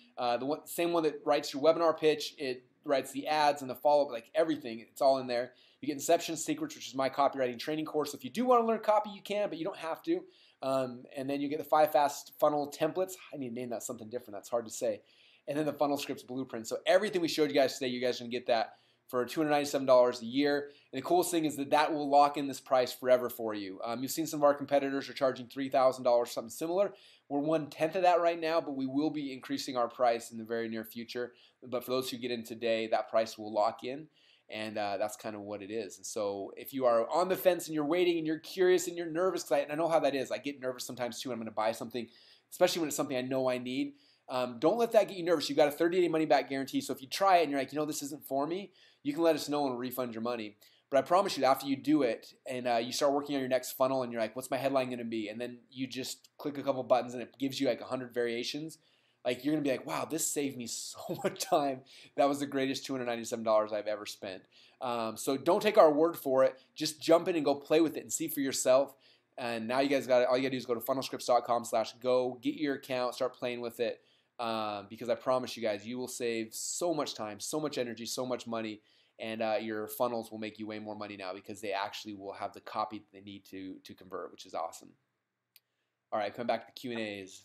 Same one that writes your webinar pitch. It writes the ads and the follow-up, like everything. It's all in there. You get Inception Secrets, which is my copywriting training course. So if you do want to learn copy, you can, but you don't have to. And then you get the 5 fast funnel templates. I need to name that something different. That's hard to say. And then the funnel scripts blueprint. So everything we showed you guys today, you guys are going to get that for $297 a year. And the coolest thing is that will lock in this price forever for you. You've seen some of our competitors are charging $3,000, something similar. We're 1/10 of that right now, but we will be increasing our price in the very near future. But for those who get in today, that price will lock in. And that's kind of what it is. And so if you are on the fence and you're waiting and you're curious and you're nervous, because I know how that is. I get nervous sometimes too when I'm going to buy something, especially when it's something I know I need. Don't let that get you nervous. You've got a 30-day money-back guarantee. So if you try it and you're like, this isn't for me, you can let us know and we'll refund your money. But I promise you, after you do it and you start working on your next funnel and you're like, what's my headline going to be? And then you just click a couple buttons and it gives you like 100 variations. Like, you're going to be like, wow, this saved me so much time. That was the greatest $297 I've ever spent. So don't take our word for it. Just jump in and go play with it and see for yourself. And now you guys all you got to do is go to funnelscripts.com/go, get your account, start playing with it. Because I promise you guys, you will save so much time, so much energy, so much money. And your funnels will make you way more money now because they actually will have the copy that they need to convert, which is awesome. All right, come back to the Q&As.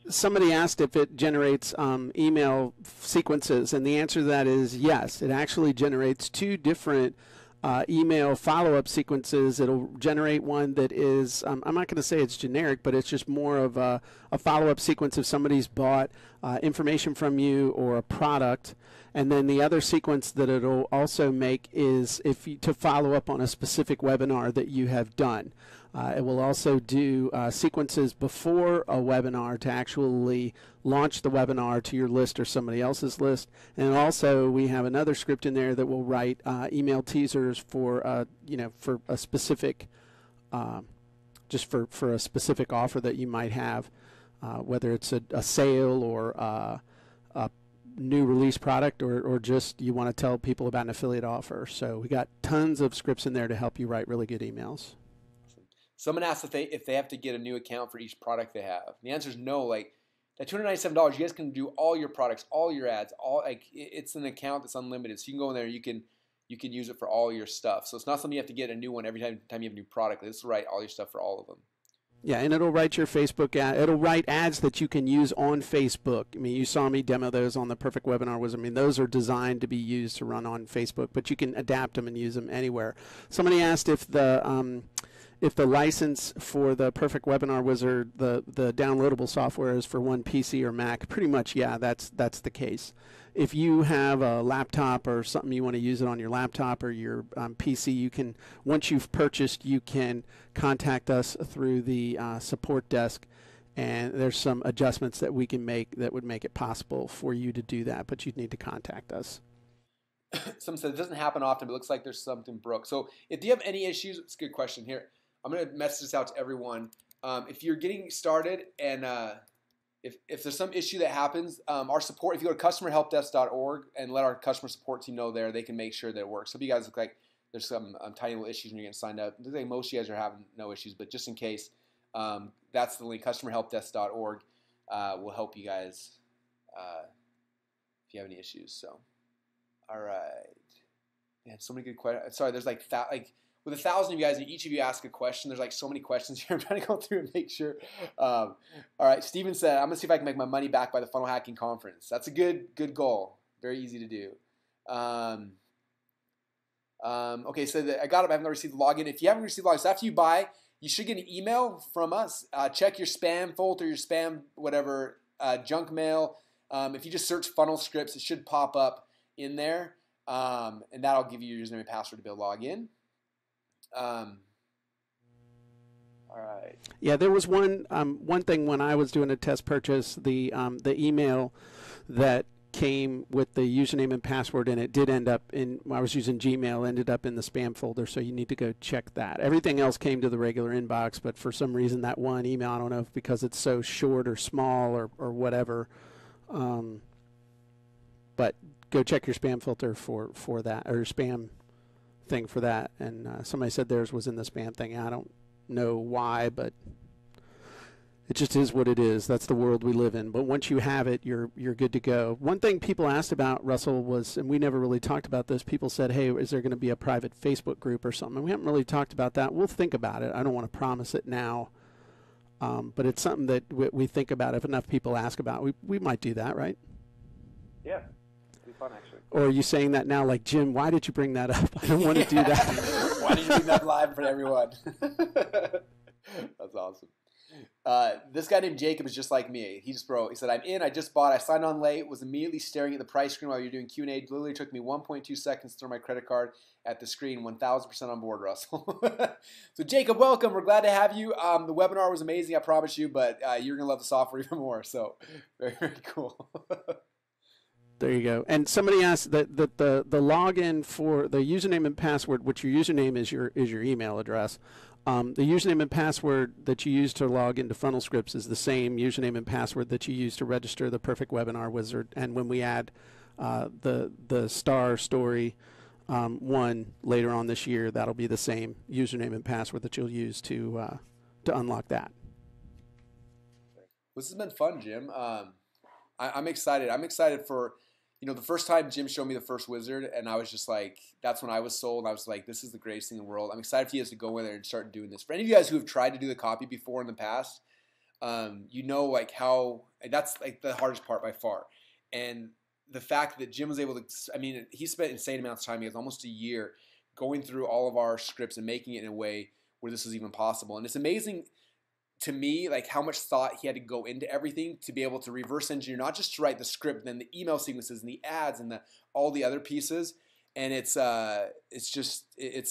Somebody asked if it generates email sequences, and the answer to that is yes. It actually generates 2 different email follow-up sequences. It'll generate one that is, I'm not going to say it's generic, but it's just more of a follow-up sequence if somebody's bought information from you or a product. And then the other sequence that it'll also make is to follow up on a specific webinar that you have done. It will also do sequences before a webinar to actually launch the webinar to your list or somebody else's list. And also we have another script in there that will write email teasers for for a specific just for a specific offer that you might have, whether it's a sale or a new release product or just you want to tell people about an affiliate offer. So we got tons of scripts in there to help you write really good emails. Someone asked if they have to get a new account for each product they have. The answer is no. Like, that $297, you guys can do all your products, all your ads, it's an account that's unlimited. So you can go in there, you can use it for all your stuff. So it's not something you have to get a new one every time you have a new product. This will write all your stuff for all of them. Yeah, and it'll write your Facebook ad. It'll write ads that you can use on Facebook. I mean, you saw me demo those on the Perfect Webinar Wizard. I mean, those are designed to be used to run on Facebook, but you can adapt them and use them anywhere. Somebody asked if the license for the Perfect Webinar Wizard, the downloadable software, is for one PC or Mac. Pretty much, yeah, that's the case. If you have a laptop or something you want to use it on your laptop or your PC, you can, once you've purchased, you can contact us through the support desk, and there's some adjustments that we can make that would make it possible for you to do that, but you'd need to contact us. Someone said it doesn't happen often, but it looks like there's something broke. So if you have any issues, it's a good question here. I'm going to message this out to everyone. if you're getting started and if there's some issue that happens, our support, if you go to customerhelpdesk.org and let our customer support team know there, they can make sure that it works. So if you guys look like there's some tiny little issues when you're getting signed up, I think most of you guys are having no issues, but just in case, that's the link, customerhelpdesk.org will help you guys if you have any issues. So, all right. Man, so many good questions. Sorry, there's like with 1,000 of you guys, and each of you ask a question, there's like so many questions here. I'm trying to go through and make sure. All right, Steven said, I'm going to see if I can make my money back by the funnel hacking conference. That's a good goal. Very easy to do. Okay, so I got it. I haven't received the login. If you haven't received the login, so after you buy, you should get an email from us. Check your spam folder, your spam, whatever, junk mail. If you just search funnel scripts, it should pop up in there. And that'll give you your username and password to be able to log in. All right. Yeah, there was one thing when I was doing a test purchase, the email that came with the username and password, and it did end up in, I was using Gmail, ended up in the spam folder, so you need to go check that. Everything else came to the regular inbox, but for some reason that one email, I don't know if because it's so short or small or whatever, but go check your spam filter for that, or your spam thing for that. And somebody said theirs was in the spam thing. I don't know why, but it just is what it is. That's the world we live in. But once you have it, you're good to go. One thing people asked about, Russell, was, and we never really talked about this, people said, hey, is there going to be a private Facebook group or something? And we haven't really talked about that. We'll think about it. I don't want to promise it now. But it's something that we think about. If enough people ask about, we might do that, right? Yeah. It'd be fun, actually. Or are you saying that now like, Jim, why did you bring that up? I don't want to do that. Why did you bring that live for everyone? That's awesome. This guy named Jacob is just like me. He said, I'm in, I just bought, I signed on late, was immediately staring at the price screen while you're doing Q&A. It literally took me 1.2 seconds to throw my credit card at the screen. 1,000% on board, Russell. So Jacob, welcome. We're glad to have you. The webinar was amazing, I promise you, but you're going to love the software even more. So very, very cool. There you go. And somebody asked that the login for the username and password, which your username is your email address. The username and password that you use to log into Funnel Scripts is the same username and password that you use to register the Perfect Webinar Wizard. And when we add the star story one later on this year, that'll be the same username and password that you'll use to unlock that. This has been fun, Jim. I'm excited. I'm excited for, the first time Jim showed me the first wizard, and I was just like, that's when I was sold. I was like, this is the greatest thing in the world. I'm excited for you guys to go in there and start doing this. For any of you guys who have tried to do the copy before in the past, like how that's like the hardest part by far. And the fact that Jim was able to, he spent insane amounts of time. He has almost a year going through all of our scripts and making it in a way where this was even possible. And it's amazing to me, like how much thought he had to go into everything to be able to reverse engineer, not just to write the script, then the email sequences and the ads and all the other pieces. And it's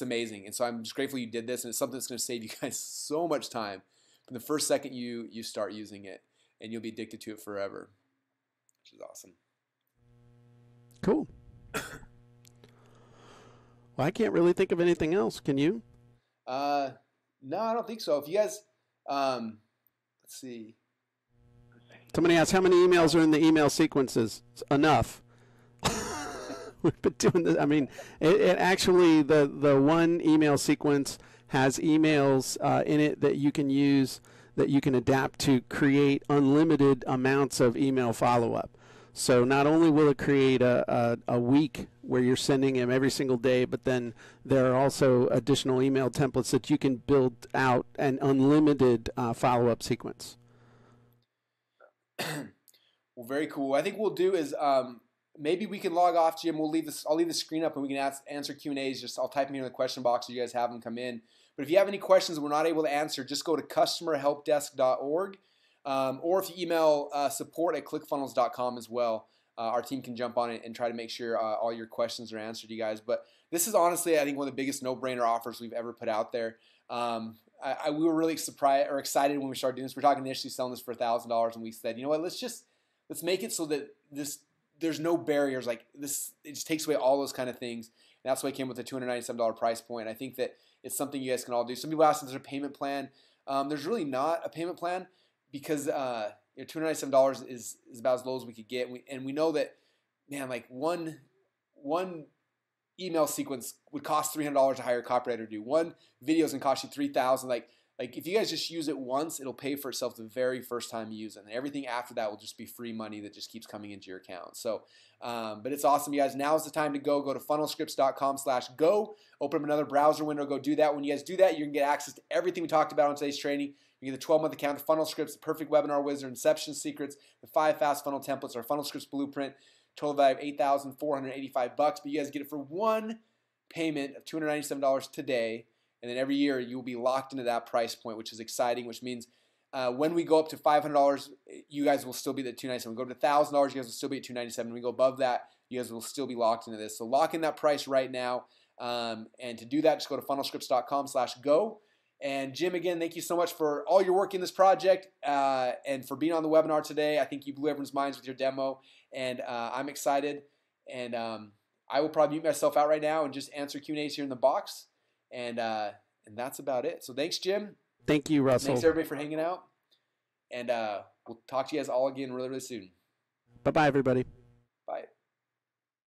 amazing. And so I'm just grateful you did this, and it's something that's going to save you guys so much time from the first second you start using it, and you'll be addicted to it forever, which is awesome. Cool. Well, I can't really think of anything else. Can you? No, I don't think so. If you guys, let's see. Somebody asked how many emails are in the email sequences. It's enough. We've been doing this. It actually, the one email sequence has emails in it that you can use, that you can adapt to create unlimited amounts of email follow-up. So not only will it create a week where you're sending them every single day, but then there are also additional email templates that you can build out an unlimited follow-up sequence. Well, very cool. I think what we'll do is maybe we can log off, Jim. I'll leave the screen up, and we can answer Q&As. I'll type them here in the question box so you guys have them come in. But if you have any questions we're not able to answer, just go to customerhelpdesk.org. Or if you email support@clickfunnels.com as well, our team can jump on it and try to make sure all your questions are answered, you guys. But this is honestly, I think, one of the biggest no-brainer offers we've ever put out there. We were really surprised or excited when we started doing this. We're talking initially selling this for $1,000, and we said, you know what, let's make it so that there's no barriers like this. It just takes away all those kind of things. And that's why it came with a $297 price point. I think that it's something you guys can all do. Some people ask if there's a payment plan. There's really not a payment plan because $297 is about as low as we could get. And we know that, man, like one email sequence would cost $300 to hire a copywriter to do. One video is going to cost you $3,000. Like if you guys just use it once, it'll pay for itself the very first time you use it. And everything after that will just be free money that just keeps coming into your account. So, but it's awesome, you guys. Now is the time to go. Go to funnelscripts.com/go. Open up another browser window. Go do that. When you guys do that, you can get access to everything we talked about on today's training. You get the 12-month account, the funnel scripts, the perfect webinar wizard, inception secrets, the 5 fast funnel templates, our funnel scripts blueprint. Total value of $8,485. But you guys get it for one payment of $297 today. And then every year you will be locked into that price point, which is exciting, which means when we go up to $500, you guys will still be at $297. We go to $1,000, you guys will still be at $297. When we go above that, you guys will still be locked into this. So lock in that price right now. And to do that, just go to funnelscripts.com/go. And Jim, again, thank you so much for all your work in this project and for being on the webinar today. I think you blew everyone's minds with your demo, and I'm excited. And I will probably mute myself out right now and just answer Q&As here in the box. And that's about it. So thanks, Jim. Thank you, Russell. Thanks, everybody, for hanging out. And we'll talk to you guys all again really, really soon. Bye-bye, everybody. Bye.